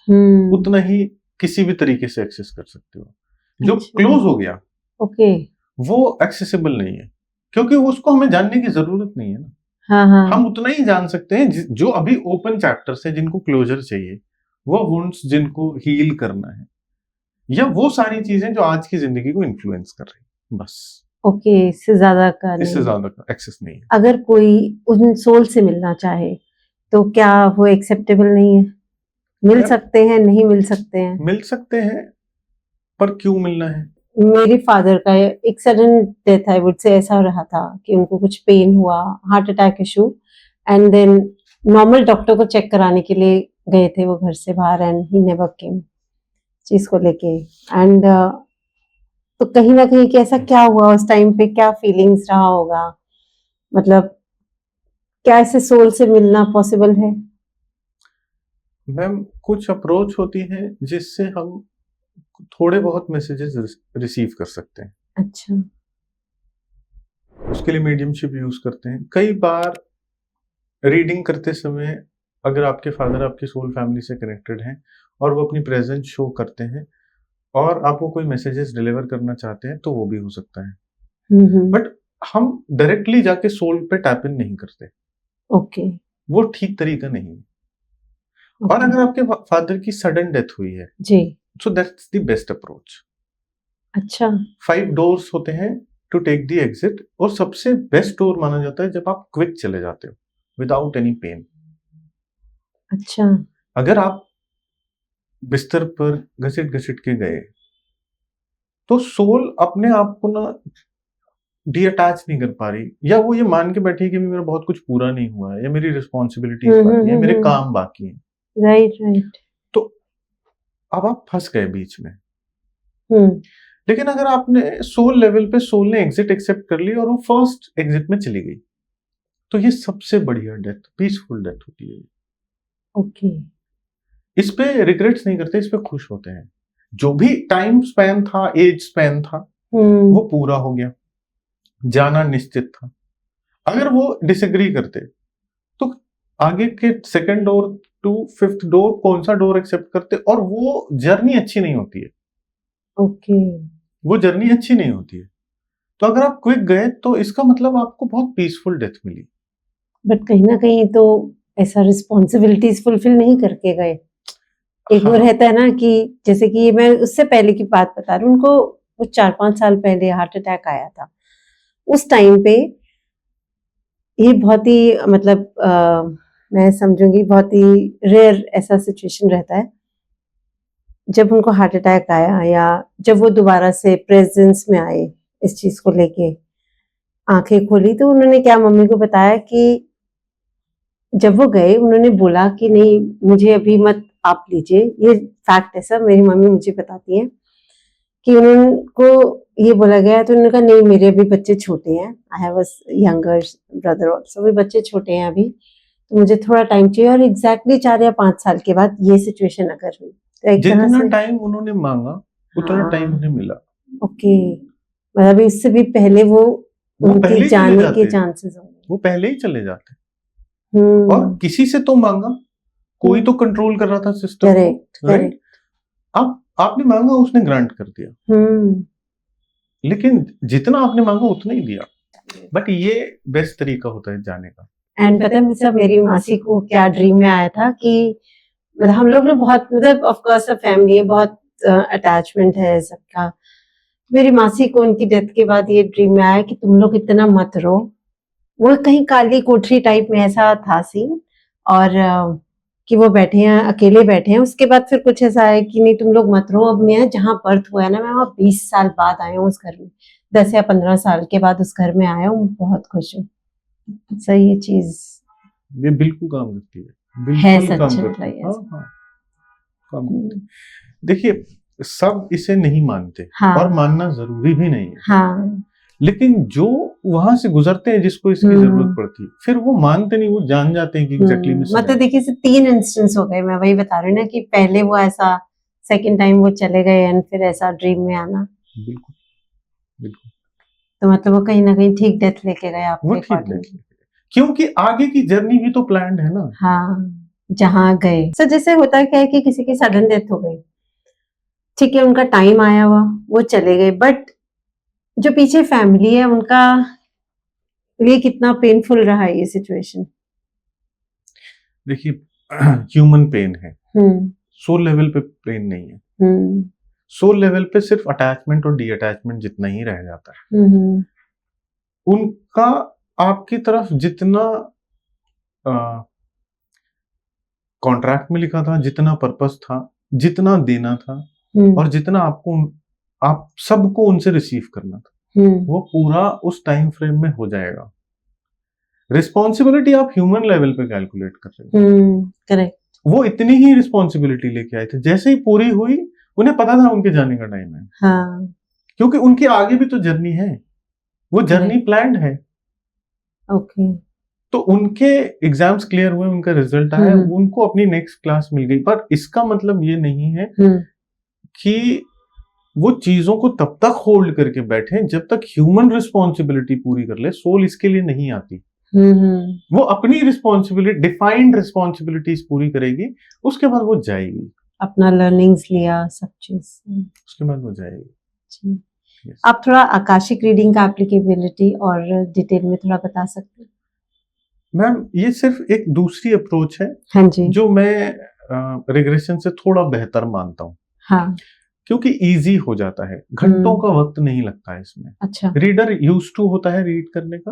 उतना ही किसी भी तरीके से एक्सेस कर सकते हो। जो क्लोज हो गया ओके वो एक्सेसिबल नहीं है, क्योंकि उसको हमें जानने की जरूरत नहीं है ना। हाँ हम उतना ही जान सकते हैं जो अभी ओपन चैप्टर्स है, जिनको क्लोजर चाहिए, वो वुंड्स जिनको हील करना है, या वो सारी चीजें जो आज की जिंदगी को इन्फ्लुएंस कर रही है, बस। ओके, इससे ज्यादा का नहीं। इससे ज्यादा का एक्सेस नहीं है। अगर कोई उन सोल से मिलना चाहे तो क्या वो एक्सेप्टेबल नहीं है? मिल सकते हैं, नहीं मिल सकते हैं? मिल सकते हैं, पर क्यों मिलना है? मेरे फादर का एक sudden death I would say ऐसा रहा था कि उनको कुछ पेन हुआ, heart attack issue, and then normal doctor को चेक कराने के लिए गए थे वो घर से बाहर, एंड ही नेवर केम चीज को लेके। एंड तो कहीं ना कहीं कि ऐसा क्या हुआ उस टाइम पे, क्या फीलिंग्स रहा होगा, मतलब क्या ऐसे सोल से मिलना पॉसिबल है? मैम, कुछ अप्रोच होती है जिससे हम थोड़े बहुत मैसेजेस रिसीव कर सकते हैं। अच्छा। उसके लिए मीडियमशिप यूज करते हैं। कई बार रीडिंग करते समय अगर आपके फादर आपकी सोल फैमिली से कनेक्टेड हैं और वो अपनी प्रेजेंस शो करते हैं और आपको कोई मैसेजेस डिलीवर करना चाहते हैं, तो वो भी हो सकता है। बट हम डायरेक्टली जाके सोल पे टैप इन नहीं करते। ओके। वो ठीक तरीका नहीं है। और अगर आपके फादर की सडन डेथ हुई है जी, so that's the best approach. अच्छा। 5 डोर्स होते हैं टू टेक द एग्जिट, और सबसे बेस्ट डोर माना जाता है जब आप क्विक चले जाते हो विदाउट एनी पेन। अच्छा। अगर आप बिस्तर पर घसीट घसीट के गए तो सोल अपने आप को ना डीअटैच नहीं कर पा रही, या वो ये मान के बैठी है कि मेरा बहुत कुछ पूरा नहीं हुआ है, या मेरी रिस्पॉन्सिबिलिटीज बाकी है, मेरे काम बाकी हैं। Right right. तो अब आप फंस गए बीच में। हम्म। लेकिन अगर आपने सोल लेवल पे सोल ने एग्जिट एक्सेप्ट कर ली और वो फर्स्ट एग्जिट में चली गई, तो ये सबसे बढ़िया डेथ, पीसफुल डेथ होती है। ओके। इस पे रिग्रेट्स नहीं करते, इस पे खुश होते हैं। जो भी टाइम स्पैन था, एज स्पैन था, वो पूरा हो गया, जाना निश्चित था। अगर वो डिसएग्री करते तो आगे के second door to fifth door कौन सा डोर एक्सेप्ट करते, और वो जर्नी अच्छी नहीं होती है। ओके। वो जर्नी अच्छी नहीं होती है। तो अगर आप क्विक गए तो इसका मतलब आपको बहुत पीसफुल डेथ मिली। बट कहीं ना कहीं तो ऐसा रिस्पॉन्सिबिलिटीज फुलफिल नहीं करके गए। एक वो हाँ। रहता है ना कि जैसे कि मैं उससे पहले की बात बता रही हूँ, उनको वो 4-5 साल पहले हार्ट अटैक आया था। उस टाइम पे ये बहुत ही मतलब मैं समझूंगी बहुत ही रेयर ऐसा सिचुएशन रहता है जब उनको हार्ट अटैक आया, या जब वो दोबारा से प्रेजेंस में आए इस चीज को लेके, आंखें खोली तो उन्होंने क्या मम्मी को बताया कि जब वो गए उन्होंने बोला कि नहीं मुझे अभी मत आप लीजिए, ये फैक्ट है सर, मेरी मम्मी मुझे बताती है कि उनको ये बोला गया तो उन्होंने कहा नहीं मेरे अभी बच्चे छोटे हैं, I have a younger brother also, अभी बच्चे छोटे हैं अभी, तो मुझे थोड़ा टाइम चाहिए। और एग्जैक्टली 4 या 5 साल के बाद ये सिचुएशन अगर हुई तो एक तरह जितना से टाइम उन्होंने मांगा उतना टाइम उन्हें मिला। ओके, मतलब इससे भी पहले वो वो पहले उनके ही चले जाने के जाते, चांसेस होंगे। वो पहले ही चले जाते। और किसी से तो मांगा, कोई तो कंट्रोल कर रहा था सिस्टम को, करेक्ट राइट? करेक्ट। अब आपने मांगा, उसने ग्रांट कर दिया, लेकिन जितना आपने मांगा उतना ही दिया। बट ये बेस्ट तरीका होता है जाने का। एंड पता है सब मेरी मासी को क्या ड्रीम में आया था कि मतलब हम लोग ने बहुत मतलब ऑफ कोर्स फैमिली है, बहुत अटैचमेंट है सबका। मेरी मासी को उनकी डेथ के बाद ये ड्रीम में आया कि तुम लोग इतना मत रो। वो कहीं काली कोठरी टाइप में ऐसा था सीन, और कि वो बैठे हैं अकेले बैठे हैं। उसके बाद फिर कुछ ऐसा है कि नहीं तुम लोग मत रो, अब मैं जहाँ बर्थ हुआ है ना मैं वहाँ 20 साल बाद आया हूँ उस घर में, 10 या 15 साल के बाद उस घर में आया हूँ, बहुत खुश हूँ। सही ये चीज ये बिल्कुल काम करती है, है बिल्कुल सच काम है, करती है। मतलब हाँ हाँ, काम करती है। देखिए, सब इसे नहीं मानते, हाँ और मानना जरूरी भी नहीं है। हाँ। लेकिन जो वहां से गुजरते हैं जिसको इसकी जरूरत पड़ती है, फिर वो मानते नहीं, वो जान जाते हैं कि एग्जैक्टली में मतलब देखिए से 3 इंस्टेंस हो गए, मैं वही बता रही हूँ ना कि पहले वो ऐसा, सेकंड टाइम वो चले गए, एंड फिर ऐसा ड्रीम में आना। बिल्कुल बिल्कुल। तो मतलब वो कहीं ना कहीं ठीक डेथ लेके गए वो आपके ठीक अकॉर्डिंग। है, क्योंकि आगे की जर्नी भी तो प्लान्ड है ना। हाँ, जहाँ गए। सो जैसे होता क्या है कि किसी की सडन डेथ हो गई, ठीक है, उनका टाइम आया हुआ, वो चले गए, बट जो पीछे फैमिली है उनका लिए कितना पेनफुल रहा ये सिचुएशन। देखिए ह्यूमन पेन है, हम्म सोल लेवल पे पेन नहीं है। हम्म सोल लेवल पे सिर्फ अटैचमेंट और डी अटैचमेंट जितना ही रह जाता है। हम्म उनका आपकी तरफ जितना कॉन्ट्रैक्ट में लिखा था, जितना पर्पस था, जितना देना था, और जितना आपको आप सबको उनसे रिसीव करना था, वो पूरा उस टाइम फ्रेम में हो जाएगा। रिस्पॉन्सिबिलिटी आप ह्यूमन लेवल पे कैलकुलेट कर रहे हो। करेक्ट। वो इतनी ही रिस्पॉन्सिबिलिटी लेके आए थे, जैसे ही पूरी हुई उन्हें पता था उनके जाने का टाइम है। हाँ, क्योंकि उनके आगे भी तो जर्नी है, वो जर्नी प्लान्ड है। ओके। तो उनके एग्जाम्स क्लियर हुए, उनका रिजल्ट आया, उनको अपनी नेक्स्ट क्लास मिल गई। पर इसका मतलब ये नहीं है कि वो चीजों को तब तक होल्ड करके बैठे जब तक ह्यूमन रिस्पॉन्सिबिलिटी पूरी कर ले। सोल इसके लिए नहीं आती। वो अपनी रिस्पॉन्सिबिलिटी, डिफाइंड रिस्पॉन्सिबिलिटीज पूरी करेगी, उसके बाद वो जाएगी, अपना लर्निंग्स लिया, सब चीज, उसके बाद वो जाएगी। Yes. आप थोड़ा आकाशिक रीडिंग का एप्लीकेबिलिटी और डिटेल में थोड़ा बता सकते हैं? मैम ये सिर्फ एक दूसरी अप्रोच है, हाँ जी, जो मैं रिग्रेशन से थोड़ा बेहतर मानता हूँ। हाँ, क्योंकि इजी हो जाता है, घंटों का वक्त नहीं लगता है इसमें। अच्छा, रीडर यूज टू होता है रीड करने का।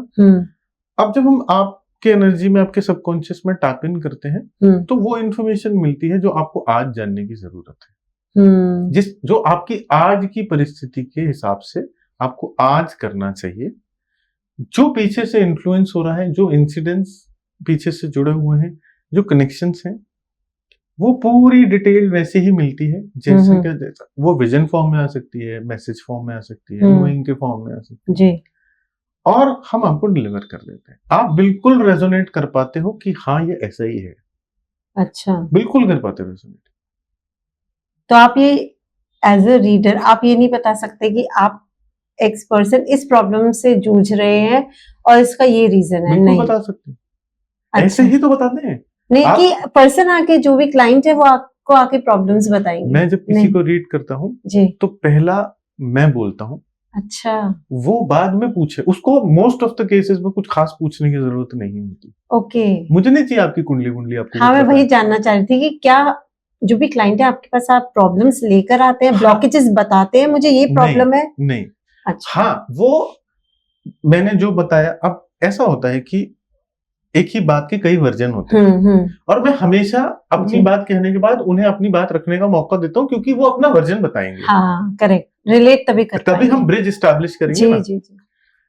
अब जब हम आपके एनर्जी में, आपके सबकॉन्शियस में टैप इन करते हैं, तो वो इंफॉर्मेशन मिलती है जो आपको आज जानने की जरूरत है। जो आपकी आज की परिस्थिति के हिसाब से आपको आज करना चाहिए। जो पीछे से इन्फ्लुएंस हो रहा है, जो इंसिडेंट्स पीछे से जुड़े हुए हैं, जो कनेक्शंस हैं, वो पूरी डिटेल वैसे ही मिलती है जैसे कि जैसा वो विजन फॉर्म में आ सकती है, मैसेज फॉर्म में आ सकती है, नोइंग के फॉर्म में आ सकती है जी, और हम आपको डिलीवर कर देते हैं। आप बिल्कुल रेजोनेट कर पाते हो कि हाँ ये ऐसा ही है। अच्छा, बिल्कुल कर पाते हो रेजोनेट। तो आप ये एज ए रीडर आप ये नहीं बता सकते कि आप एक्स पर्सन इस प्रॉब्लम से जूझ रहे हैं और इसका ये रीजन है? नहीं बता सकते। अच्छा, ऐसे ही तो बताते हैं नहीं कि पर्सन आके, जो भी क्लाइंट है वो आपको आके प्रॉब्लम्स बताएंगे। मैं जब किसी को रीड करता हूँ जी, तो पहला मैं बोलता हूँ, अच्छा, वो बाद में पूछे। उसको मोस्ट ऑफ द केसेस में कुछ खास पूछने की जरूरत नहीं होती। ओके, मुझे नहीं चाहिए आपकी कुंडली कुंडली आपको। हाँ, मैं वही जानना चाह रही थी कि क्या जो भी क्लाइंट है आपके पास, आप प्रॉब्लम्स लेकर आते हैं, ब्लॉकेजेस बताते हैं, मुझे ये प्रॉब्लम है? नहीं, अच्छा, हाँ, वो मैंने जो बताया। अब ऐसा होता है कि एक ही बात के कई वर्जन होते हैं, और मैं हमेशा अपनी बात कहने के बाद उन्हें अपनी बात रखने का मौका देता हूँ, क्योंकि वो अपना वर्जन बताएंगे। हाँ, करेक्ट, रिलेट तभी कर तभी हम ब्रिज एस्टैब्लिश करेंगे जी, ना। जी, जी।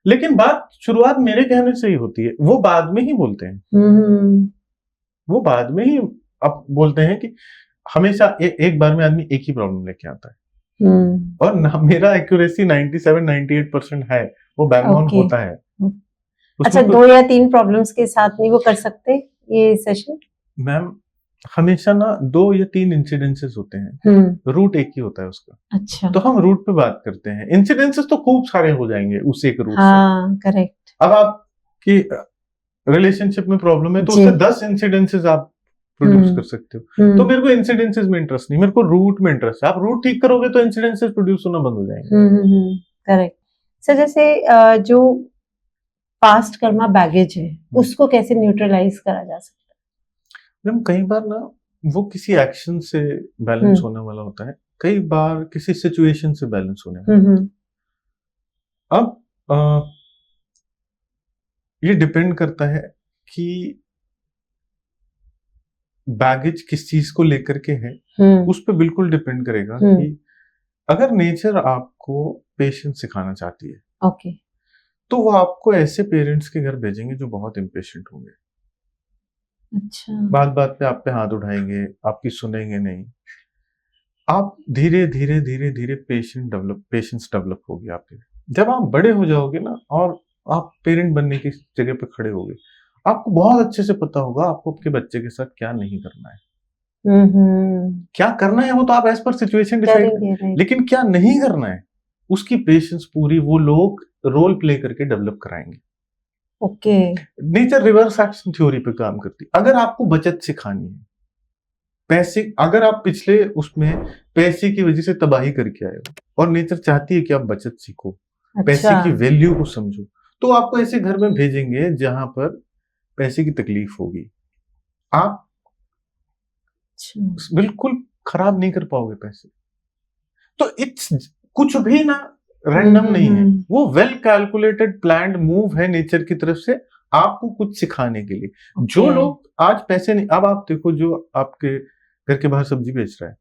लेकिन बात शुरुआत मेरे कहने से ही होती है, वो बाद में ही बोलते हैं। वो बाद में ही अब बोलते हैं कि हमेशा एक बार में आदमी एक ही प्रॉब्लम लेके आता है, और मेरा एक्यूरेसी 97-98% है, वो बैंग ऑन होता है। अच्छा, 2 या 3 प्रॉब्लम्स के साथ नहीं वो कर सकते ये सेशन? मैम हमेशा ना 2 या 3 इंसिडेंसेस होते हैं, रूट एक ही होता है उसका। अच्छा, तो हम रूट पे बात करते हैं। इंसिडेंसेस तो खूब सारे हो जाएंगे उस एक रूट से। करेक्ट। अब आपकी रिलेशनशिप में प्रॉब्लम है, तो उससे 10 इंसिडेंसेस आप प्रोड्यूस कर सकते हो। तो मेरे को इंसिडेंसेस में इंटरेस्ट नहीं, मेरे को रूट में इंटरेस्ट है। आप रूट ठीक करोगे तो इंसिडेंसेस प्रोड्यूस होना बंद हो जाएंगे। करेक्ट। सर जैसे जो पास्ट कर्मा बैगेज है, उसको कैसे न्यूट्रलाइज करा जा सकता है? मैम कई बार ना वो किसी एक्शन से बैलेंस होने वाला होता है, कई बार किसी सिचुएशन से बैलेंस होने वाला होता है। अब ये डिपेंड करता है कि बैगेज किस चीज को लेकर के है, उस पर बिल्कुल डिपेंड करेगा कि अगर नेचर आपको पेशेंस सिखाना चाहती है, ओके, तो वो आपको ऐसे पेरेंट्स के घर भेजेंगे जो बहुत इम्पेशेंट होंगे। अच्छा, बात बात पे आप पे हाथ उठाएंगे, आपकी सुनेंगे नहीं। आप धीरे धीरे धीरे धीरे पेशेंस डेवलप होगी आपके। जब आप बड़े हो जाओगे ना, और आप पेरेंट बनने की जगह पे खड़े होगे, आपको बहुत अच्छे से पता होगा आपको आपके बच्चे के साथ क्या नहीं करना है। क्या करना है वो तो आप एज पर सिचुएशन डिसाइड करें, लेकिन क्या नहीं करना है उसकी पेशेंस पूरी वो लोग रोल प्ले करके डेवलप कराएंगे। Okay. Nature reverse action theory पे काम करती है। अगर आपको बचत सिखानी है, पैसे, अगर आप पिछले उसमें पैसे की वजह से तबाही करके आए हो और नेचर चाहती है कि आप बचत सीखो, पैसे अच्छा। की वैल्यू को समझो, तो आपको ऐसे घर में भेजेंगे जहां पर पैसे की तकलीफ होगी। आप अच्छा। बिल्कुल खराब नहीं कर पाओगे पैसे। तो इट्स कुछ भी ना रैंडम नहीं है, वो वेल कैलकुलेटेड प्लान्ड मूव है नेचर की तरफ से आपको कुछ सिखाने के लिए। जो Okay. लोग आज पैसे नहीं, अब आप देखो जो आपके घर के बाहर सब्जी बेच रहा है,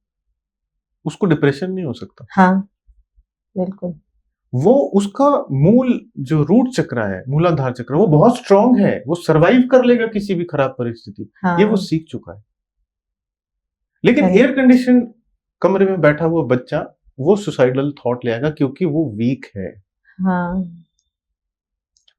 उसको डिप्रेशन नहीं हो सकता। हाँ, बिल्कुल। वो उसका मूल जो रूट चक्र है, मूलाधार चक्र, वो बहुत स्ट्रांग है, वो सरवाइव कर लेगा किसी भी खराब परिस्थिति। हाँ। ये वो सीख चुका है। लेकिन Correct. एयर कंडीशन कमरे में बैठा हुआ बच्चा वो सुसाइडल थॉट ले आएगा क्योंकि वो वीक है। हाँ।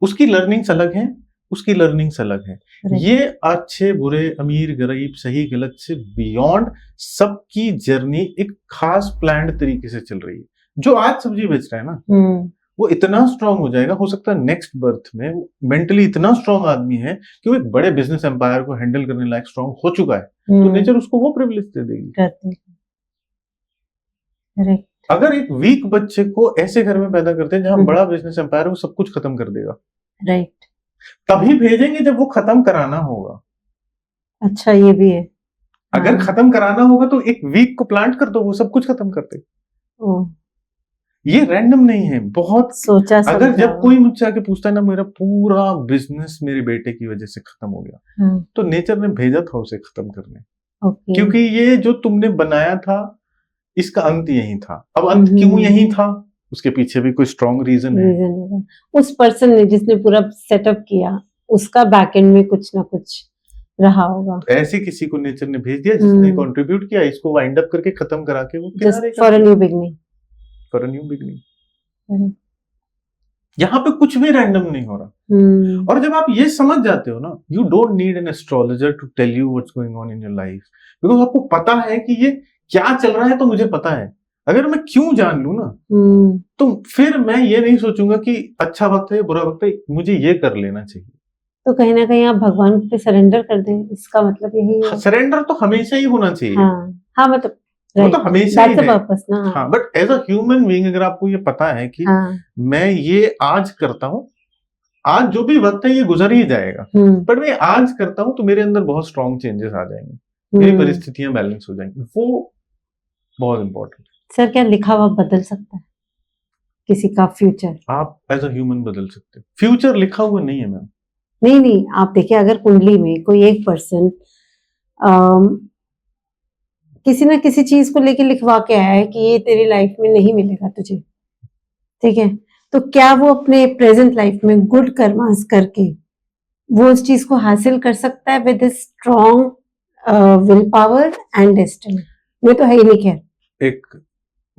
उसकी लर्निंग्स अलग हैं, उसकी लर्निंग्स अलग हैं। Correct. ये अच्छे बुरे, अमीर गरीब, सही गलत से बियॉन्ड सबकी जर्नी एक खास प्लान्ड तरीके से चल रही है। जो आज सब्जी बेच रहा है ना, वो इतना स्ट्रांग हो जाएगा, हो सकता है नेक्स्ट बर्थ में वो मेंटली इतना स्ट्रांग आदमी है कि वो एक बड़े बिजनेस एम्पायर को हैंडल करने लायक स्ट्रांग हो चुका है। तो नेचर उसको वो प्रिविलेज दे देगी। करेक्ट। अगर एक वीक बच्चे को ऐसे घर में पैदा करते हैं जहां बड़ा बिजनेस एम्पायर है, वो सब कुछ खत्म कर देगा। राइट। तभी भेजेंगे जब वो खत्म कराना होगा। अच्छा, ये भी है। अगर खत्म कराना होगा तो एक वीक को प्लांट कर दो, वो सब कुछ खत्म कर दे। ये रैंडम नहीं है, बहुत सोचा। अगर जब कोई मुझसे आके पूछता है ना, मेरा पूरा बिजनेस मेरे बेटे की वजह से खत्म हो गया, तो नेचर ने भेजा था उसे खत्म करने। Okay. क्योंकि ये जो तुमने बनाया था इसका अंत यही था। अब अंत क्यों यही था, उसके पीछे भी कोई स्ट्रॉन्ग रीजन है। उस पर्सन ने जिसने पूरा सेटअप किया, उसका बैकएंड में कुछ ना कुछ रहा होगा। तो ऐसे किसी को नेचर ने भेज दिया जिसने कंट्रीब्यूट किया, इसको वाइंड अप करके खत्म करा के वो किनारे for a new beginning. For a new beginning. यहाँ पे कुछ भी रैंडम नहीं हो रहा। और जब आप ये समझ जाते हो ना, you don't need an astrologer to tell you what's going on in your life, because आपको पता है कि ये क्या चल रहा है। तो मुझे पता है, अगर मैं क्यों जान लू ना, तो फिर मैं ये नहीं सोचूंगा कि अच्छा वक्त है बुरा वक्त है, मुझे ये कर लेना चाहिए। तो कहीं ना कहीं आप भगवान पे सरेंडर कर दें, इसका मतलब यही है। सरेंडर तो हमेशा ही होना चाहिए। हाँ, मतलब वो तो हमेशा ही है। पर्पस ना। हाँ, but as a human being अगर आपको ये पता है कि मैं ये आज करता हूँ, आज जो भी वक्त है ये गुजर ही जाएगा, बट मैं आज करता हूँ तो मेरे अंदर बहुत स्ट्रॉन्ग चेंजेस आ जाएंगे, मेरी परिस्थितियां बैलेंस हो जाएंगी। वो बहुत इंपॉर्टेंट। सर, क्या लिखा हुआ बदल सकता है किसी का फ्यूचर? आप एज अ ह्यूमन बदल सकते हो। फ्यूचर लिखा हुआ नहीं है मैम। नहीं, आप देखिए, अगर कुंडली में कोई एक पर्सन किसी ना किसी चीज को लेके लिखवा के आया है कि ये तेरी लाइफ में नहीं मिलेगा तुझे, ठीक है, तो क्या वो अपने प्रेजेंट लाइफ में गुड कर्मास करके वो उस चीज को हासिल कर सकता है with strong will power and destiny? ये तो है ही नहीं। खैर, एक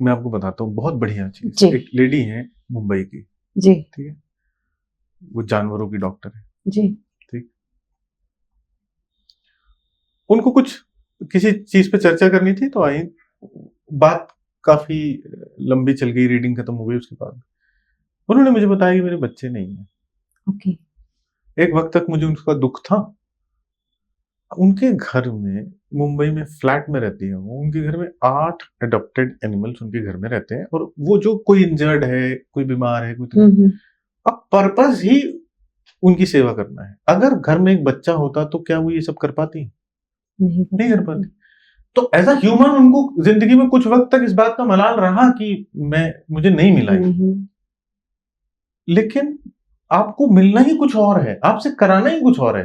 मैं आपको बताता हूँ बहुत बढ़िया चीज। एक लेडी है मुंबई की जी, ठीक है, वो जानवरों की डॉक्टर है जी, ठीक। उनको कुछ किसी चीज पे चर्चा करनी थी, तो आई, बात काफी लंबी चल गई, रीडिंग खत्म हो गई। उसके बाद उन्होंने मुझे बताया कि मेरे बच्चे नहीं है। ओके। एक वक्त तक मुझे उनका दुख था। उनके घर में, मुंबई में फ्लैट में रहती है वो, उनके घर में 8 अडॉप्टेड एनिमल्स उनके घर में रहते हैं। और वो जो कोई इंजर्ड है, कोई बीमार है, कोई, अब पर्पस ही उनकी सेवा करना है। अगर घर में एक बच्चा होता तो क्या वो ये सब कर पाती? नहीं कर पाती। तो एज अ ह्यूमन उनको जिंदगी में कुछ वक्त तक इस बात का मलाल रहा कि मुझे नहीं मिला है। लेकिन आपको मिलना ही कुछ और है, आपसे कराना ही कुछ और है।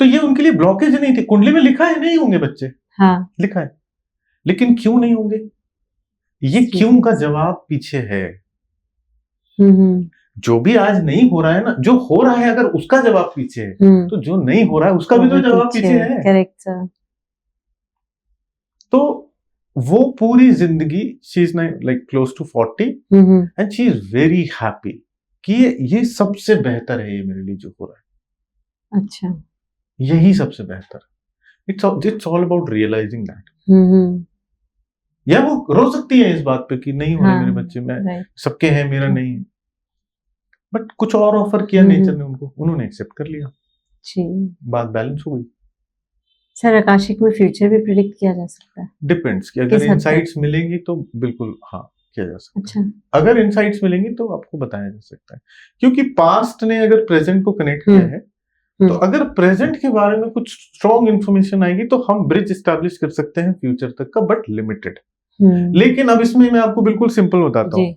तो ये उनके लिए ब्लॉकेज नहीं थी। कुंडली में लिखा है नहीं होंगे बच्चे, हाँ, लिखा है, लेकिन क्यों नहीं होंगे? ये क्यों का जवाब पीछे है। जो भी आज नहीं हो रहा है ना, जो हो रहा है अगर उसका जवाब पीछे है, तो जो नहीं हो रहा है उसका भी तो जवाब पीछे है। Correct sir. तो वो पूरी जिंदगी, she is like close to 40 and she is very happy कि ये सबसे बेहतर है, ये मेरे लिए जो हो रहा है। अच्छा, यही सबसे बेहतर। It's all about realising that. या वो रो सकती है इस बात पे कि नहीं हो रहे हाँ, मेरे बच्चे, मैं राइट। सबके हैं मेरा नहीं है, बट कुछ और ऑफर किया नेचर ने उनको, उन्होंने एक्सेप्ट कर लिया, जी। बात बैलेंस हो गई। सर, आकाशिक में फ्यूचर भी प्रिडिक्ट किया जा सकता है? डिपेंड्स कि अगर किस हद तक? इनसाइट्स मिलेंगी तो बिल्कुल हाँ किया जा सकता अच्छा। है। अगर इनसाइट्स मिलेंगी तो आपको बताया जा सकता है, क्योंकि पास्ट ने अगर प्रेजेंट को कनेक्ट किया है, तो अगर प्रेजेंट के बारे में कुछ स्ट्रॉन्ग इन्फॉर्मेशन आएगी तो हम ब्रिज एस्टैब्लिश कर सकते हैं फ्यूचर तक का, बट लिमिटेड। लेकिन अब इसमें मैं आपको बिल्कुल सिंपल बताता हूँ।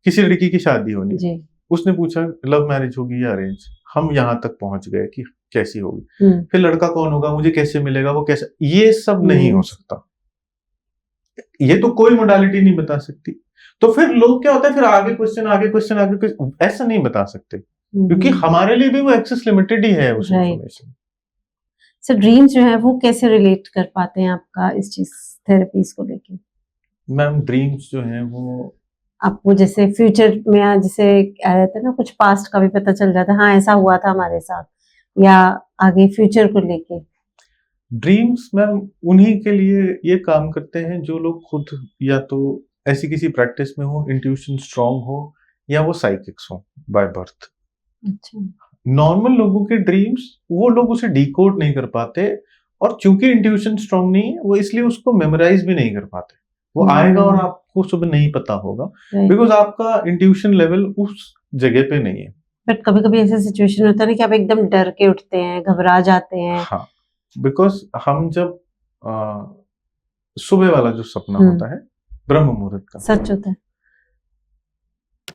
किसी लड़की की शादी होनी, जी। उसने पूछा लव मैरिज होगी या अरेंज, हम यहाँ तक पहुंच गए कि कैसी होगी, फिर लड़का कौन होगा, मुझे कैसे मिलेगा, वो कैसे, ये सब नहीं हो सकता, ये तो कोई मोडालिटी नहीं बता सकती। तो फिर लोग क्या होता है, फिर आगे क्वेश्चन आगे क्वेश्चन आगे क्वेश्चन, ऐसा नहीं बता सकते, क्योंकि हमारे लिए भी वो एक्सेस लिमिटेड ही है उस इंफॉर्मेशन। सर, ड्रीम्स जो है वो कैसे रिलेट कर पाते हैं आपका इस चीज थेरेपीज को लेके? मैम ड्रीम्स जो है वो आपको जैसे फ्यूचर में जैसे क्या रहता है ना, कुछ पास्ट का भी पता चल जाता है, हाँ ऐसा हुआ था हमारे साथ, या आगे फ्यूचर को लेके। ड्रीम्स मैम उन्हीं के लिए ये काम करते हैं जो लोग खुद या तो ऐसी किसी प्रैक्टिस में हो, इंट्यूशन स्ट्रांग हो, या वो साइकिक्स हो बाय बर्थ। अच्छा। नॉर्मल लोगों के ड्रीम्स वो लोग उसे डिकोड नहीं कर पाते, और चूंकि इंट्यूशन स्ट्रांग नहीं है वो इसलिए उसको मेमोराइज भी नहीं कर पाते। वो आएगा और आपको सुबह नहीं पता होगा, बिकॉज आपका इंट्यूशन लेवल उस जगह पे नहीं है। बट कभी कभी ऐसा सिचुएशन होता है ना कि आप एकदम डर के उठते हैं, घबरा जाते हैं। हाँ, बिकॉज हम जब सुबह वाला जो सपना होता है ब्रह्म मुहूर्त का, सच होता है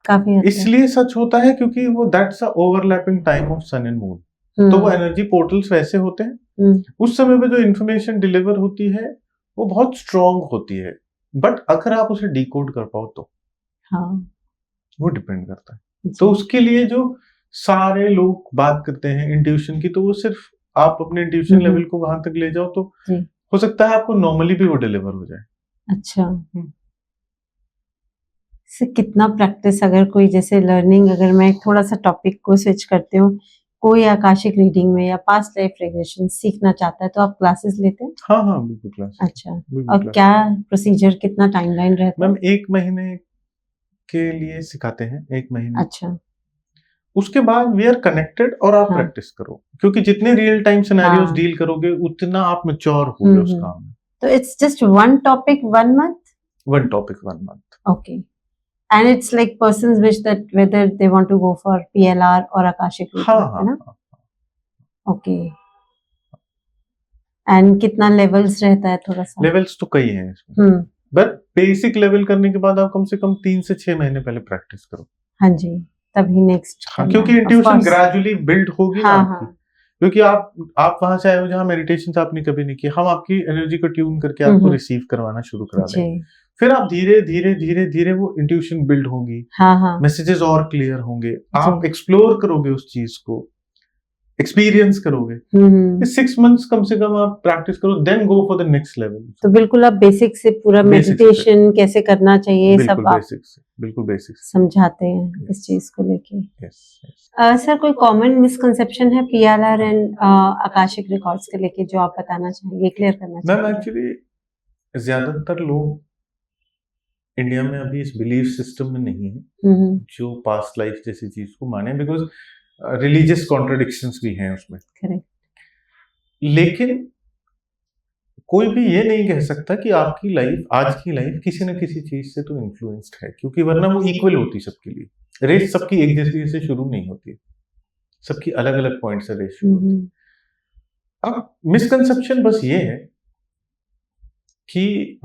काफी हद तक। इसलिए सच होता है क्योंकि वो that's a overlapping time of sun and moon, तो वो एनर्जी पोर्टल्स वैसे होते हैं, उस समय पे जो इंफॉर्मेशन डिलीवर होती है वो बहुत स्ट्रांग होती है, बट अगर आप उसे डिकोड कर पाओ तो वो डिपेंड करता है। तो उसके लिए जो सारे लोग बात करते हैं इंट्यूशन की, तो वो सिर्फ आप अपने इंट्यूशन लेवल को वहां तक ले जाओ तो हो सकता है आपको नॉर्मली भी वो डिलीवर हो जाए। अच्छा। से कितना प्रैक्टिस, अगर कोई जैसे लर्निंग, अगर मैं थोड़ा सा टॉपिक को स्विच करती हूँ, कोई आकाशिक रीडिंग में या पास्ट लाइफ रिग्रेशन सीखना चाहता है तो आप क्लासेस लेते हैं? हाँ हाँ बिल्कुल क्लासेस। अच्छा, और क्या प्रोसीजर, कितना टाइमलाइन रहता है? मैम 1 महीने के लिए सिखाते हैं, 1 महीने। अच्छा। उसके बाद वी आर कनेक्टेड और आप प्रैक्टिस करो, क्योंकि जितने रियल टाइम सिनेरियोस डील करोगे उतना आप मैच्योर होगे उस काम में। तो it's just one topic 1 month? One topic 1 month. Okay. And it's like person's wish that whether they want to go for PLR or Akashic reading, है ना? Okay. And कितना लेवल्स रहता है थोड़ा सा? लेवल्स तो कई हैं इसमें, बट बेसिक लेवल करने के बाद आप कम से कम 3 से 6 महीने पहले प्रैक्टिस करो। हाँ जी, तभी नेक्स्ट। हाँ, क्योंकि इंट्यूशन ग्रेजुअली बिल्ड होगी ना आपकी, क्योंकि आप वहां से आए हो जहाँ मेडिटेशन आपने कभी नहीं किया, हम आपकी एनर्जी को ट्यून करके आपको रिसीव करवाना शुरू करा देंगे, फिर आप धीरे धीरे धीरे धीरे वो इंट्यूशन बिल्ड होगी, मैसेजेस और क्लियर होंगे, आप एक्सप्लोर करोगे उस चीज को, एक्सपीरियंस करोगे। 6 months कम से कम आप प्रैक्टिस करो, then go for the next level. तो बिल्कुल आप बेसिक से पूरा मेडिटेशन कैसे करना चाहिए सब आप बिल्कुल बेसिक समझाते हैं इस चीज को लेके। सर, कोई कॉमन मिसकंसेप्शन है PLR एंड आकाशिक रिकॉर्ड्स के लेके जो आप बताना चाहेंगे, क्लियर करना चाहेंगे? मैम एक्चुअली ज्यादातर लोग इंडिया में अभी इस बिलीफ सिस्टम में नहीं है जो पास्ट लाइफ जैसी चीज को माने, बिकॉज रिलीजियस कॉन्ट्रडिक्शंस भी हैं उसमें। करेक्ट। लेकिन कोई भी ये नहीं कह सकता कि आपकी लाइफ, आज की लाइफ किसी न किसी चीज से तो इन्फ्लुएंस्ड है, क्योंकि वरना वो इक्वल होती सबके लिए। रेस सबकी एक जैसी से शुरू नहीं होती, सबकी अलग अलग पॉइंट से रेस शुरू होती है। अब मिसकंसेप्शन बस ये है कि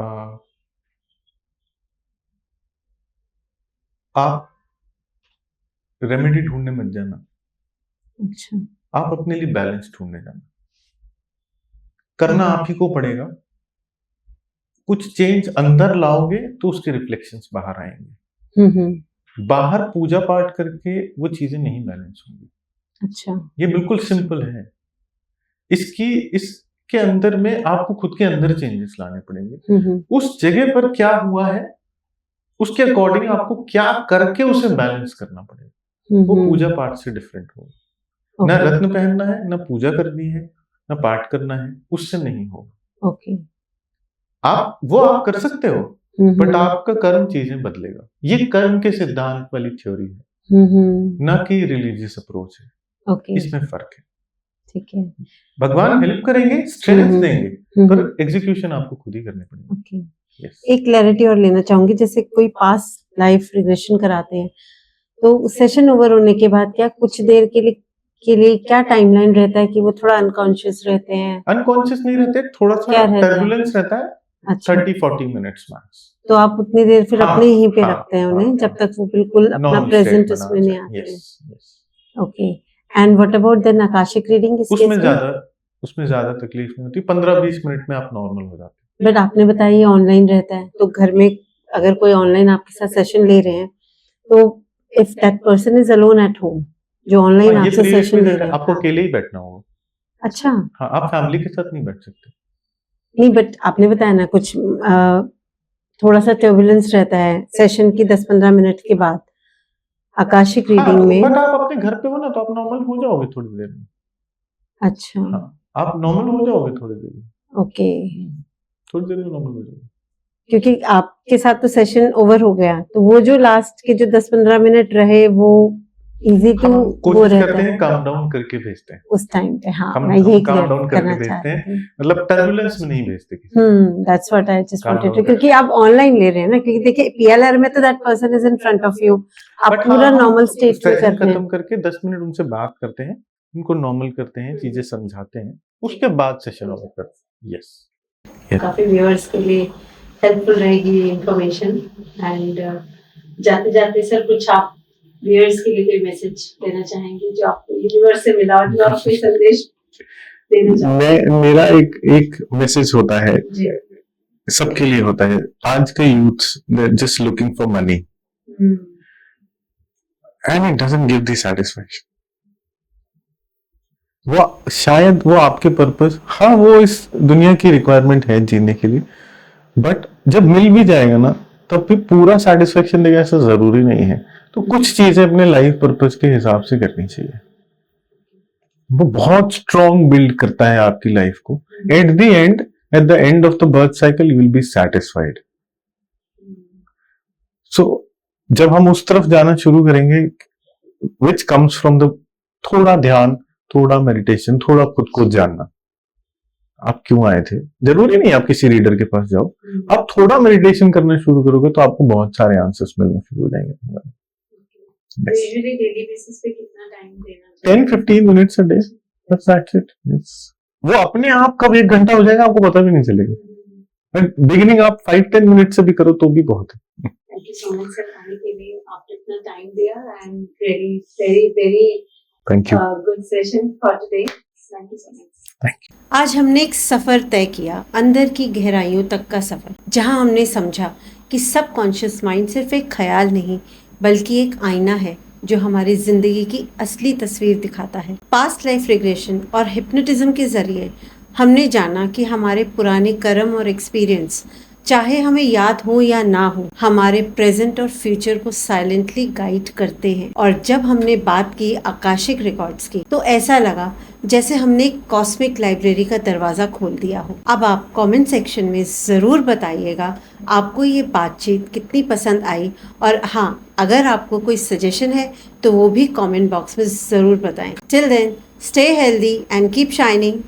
आप रेमेडी ढूंढने मत जाना। अच्छा। आप अपने लिए बैलेंस ढूंढने जाना, करना आप ही को पड़ेगा। कुछ चेंज अंदर लाओगे तो उसके रिफ्लेक्शंस बाहर आएंगे। बाहर पूजा पाठ करके वो चीजें नहीं बैलेंस होंगी। अच्छा। ये बिल्कुल सिंपल है। इसके अंदर में आपको खुद के अंदर चेंजेस लाने पड़ेंगे। उस जगह पर क्या हुआ है उसके अकॉर्डिंग आपको क्या करके उसे बैलेंस करना पड़ेगा। वो पूजा पाठ से डिफरेंट होगा। ना रत्न पहनना है, ना पूजा करनी है, ना पाठ करना है, उससे नहीं होगा। ओके। आप वो आप कर सकते हो, बट आपका कर्म चीजें बदलेगा। ये कर्म के सिद्धांत वाली थ्योरी है, ना कि रिलीजियस अप्रोच है। ओके, इसमें फर्क है। ठीक है। भगवान हेल्प करेंगे, स्ट्रेंथ देंगे, पर एग्जीक्यूशन आपको खुद ही करने पड़ेगा। Okay, yes. एक क्लैरिटी और लेना चाहूंगी, जैसे कोई पास्ट लाइफ रिग्रेशन कराते हैं तो सेशन ओवर होने के बाद क्या कुछ देर के लिए क्या टाइमलाइन रहता है कि वो थोड़ा अनकॉन्शियस रहते हैं? अनकॉन्शियस नहीं रहते, थोड़ा सा क्या रहता है? टर्बुलेंस रहता है, अच्छा, 30-40 मिनट्स मैक्स। तो आप उतनी देर फिर हाँ, अपने यहीं पे हाँ, रखते हैं हाँ, उन्हें जब तक वो बिल्कुल अपना नॉन प्रेजेंट स्टेट उसमें नहीं आते हैं? Yes yes. Okay, and what about then आकाशिक रीडिंग इस केस उसमें में? ज्यादा तकलीफ नहीं होती, 15-20 मिनट में आप नॉर्मल हो जाते बट आपने बताया ये ऑनलाइन रहता है, तो घर में अगर कोई ऑनलाइन आपके साथ सेशन ले रहे हैं तो if that person is alone at home, जो हैं। ऑनलाइन हाँ, ये आपसे फ्री सेशन ले रिक्वेस्ट रहे है, हैं, आपको अकेले ही बैठना होगा। अच्छा, हाँ, आप फैमिली के साथ नहीं बैठ सकते। नहीं बट आपने बताया ना कुछ थोड़ा सा टर्बुलेंस रहता है सेशन की 10-15 मिनट के बाद आकाशिक हाँ, रीडिंग में। बट आप अपने घर पे हो ना, तो आप नॉर्मल हो जाओगे थोड़ी देर में। अच्छा, हाँ, आप नॉर्मल हो जाओगे थोड़ी देर में। ओके, थोड़ी देर में नॉर्मल हो जाओगे। क्योंकि आपके साथ तो सेशन ओवर हो गया, तो वो जो लास्ट के जो 10-15 मिनट रहे वो इजी टू हम वो कोशिश रहता करते हैं, है काम डाउन करके भेजते हैं। उस टाइम पे। हाँ, हम मैं यही काम क्लियर डाउन करके करना भेजते चाहती हैं, थी। मतलब टर्बुलेंस में नहीं भेजते किसी को। दैट्स व्हाट आई जस्ट काम वांटेड डाउन टू, क्योंकि आप ऑनलाइन ले रहे हैं ना, क्योंकि देखिए पीएलआर में तो that person is in front of you, आप बट पूरा हाँ, नॉर्मल स्टेट में सेशन करते हैं। खत्म करके 10 मिनट उनसे बात करते हैं, उनको नॉर्मल करते हैं, चीजें समझाते हैं, उसके बाद सेशन ओवर करते हैं। यस। काफी व्यूअर्स के लिए हेल्पफुल रहेगी ये इंफॉर्मेशन। एंड जाते जाते सर कुछ आप व्यूअर्स के लिए कोई मैसेज देना चाहेंगे जो आपको यूनिवर्स से मिला, जो आप कोई संदेश देना चाहेंगे? मेरा एक मैसेज होता है, जी। सबके लिए होता है। आज का youth just looking for money and it doesn't give the satisfaction. वो शायद वो आपके पर्पस, हाँ वो इस दुनिया की रिक्वायरमेंट है जीने के लिए, बट जब मिल भी जाएगा ना तब भी पूरा सेटिस्फेक्शन देगा ऐसा जरूरी नहीं है। तो कुछ चीजें अपने लाइफ पर्पस के हिसाब से करनी चाहिए, वो बहुत स्ट्रॉन्ग बिल्ड करता है आपकी लाइफ को। At the end of the birth cycle you will be satisfied. So जब हम उस तरफ जाना शुरू करेंगे, विच कम्स फ्रॉम द थोड़ा ध्यान, थोड़ा मेडिटेशन, थोड़ा खुद को जानना। आप क्यों आए थे, जरूरी नहीं आप किसी रीडर के पास जाओ, आप थोड़ा मेडिटेशन करना शुरू करोगे तो आपको बहुत सारे आंसर्स मिलना शुरू हो जाएंगे। यूजुअली डेली बेसिस पे कितना टाइम देना? 10-15 minutes a day, that's it. वो अपने आप कब 1 घंटा हो जाएगा आपको पता भी नहीं चलेगा। बिगिनिंग आप 5-10 मिनट से भी करो तो भी बहुत है। Thank you so much sir आने के लिए, आपने इतना टाइम दिया and very very very thank you. Good session for today. Thank you so much. आज हमने एक सफर तय किया, अंदर की गहराइयों तक का सफर, जहां हमने समझा कि सबकॉन्शियस माइंड सिर्फ एक ख्याल नहीं बल्कि एक आईना है जो हमारी जिंदगी की असली तस्वीर दिखाता है। पास्ट लाइफ रिग्रेशन और हिप्नोटिज्म के जरिए हमने जाना कि हमारे पुराने कर्म और एक्सपीरियंस, चाहे हमें याद हो या ना हो, हमारे प्रेजेंट और फ्यूचर को साइलेंटली गाइड करते हैं। और जब हमने बात की आकाशिक रिकॉर्ड्स की तो ऐसा लगा जैसे हमने एक कॉस्मिक लाइब्रेरी का दरवाजा खोल दिया हो। अब आप कमेंट सेक्शन में ज़रूर बताइएगा आपको ये बातचीत कितनी पसंद आई, और हाँ, अगर आपको कोई सजेशन है तो वो भी कमेंट बॉक्स में ज़रूर बताएं। Till then, stay healthy and keep shining.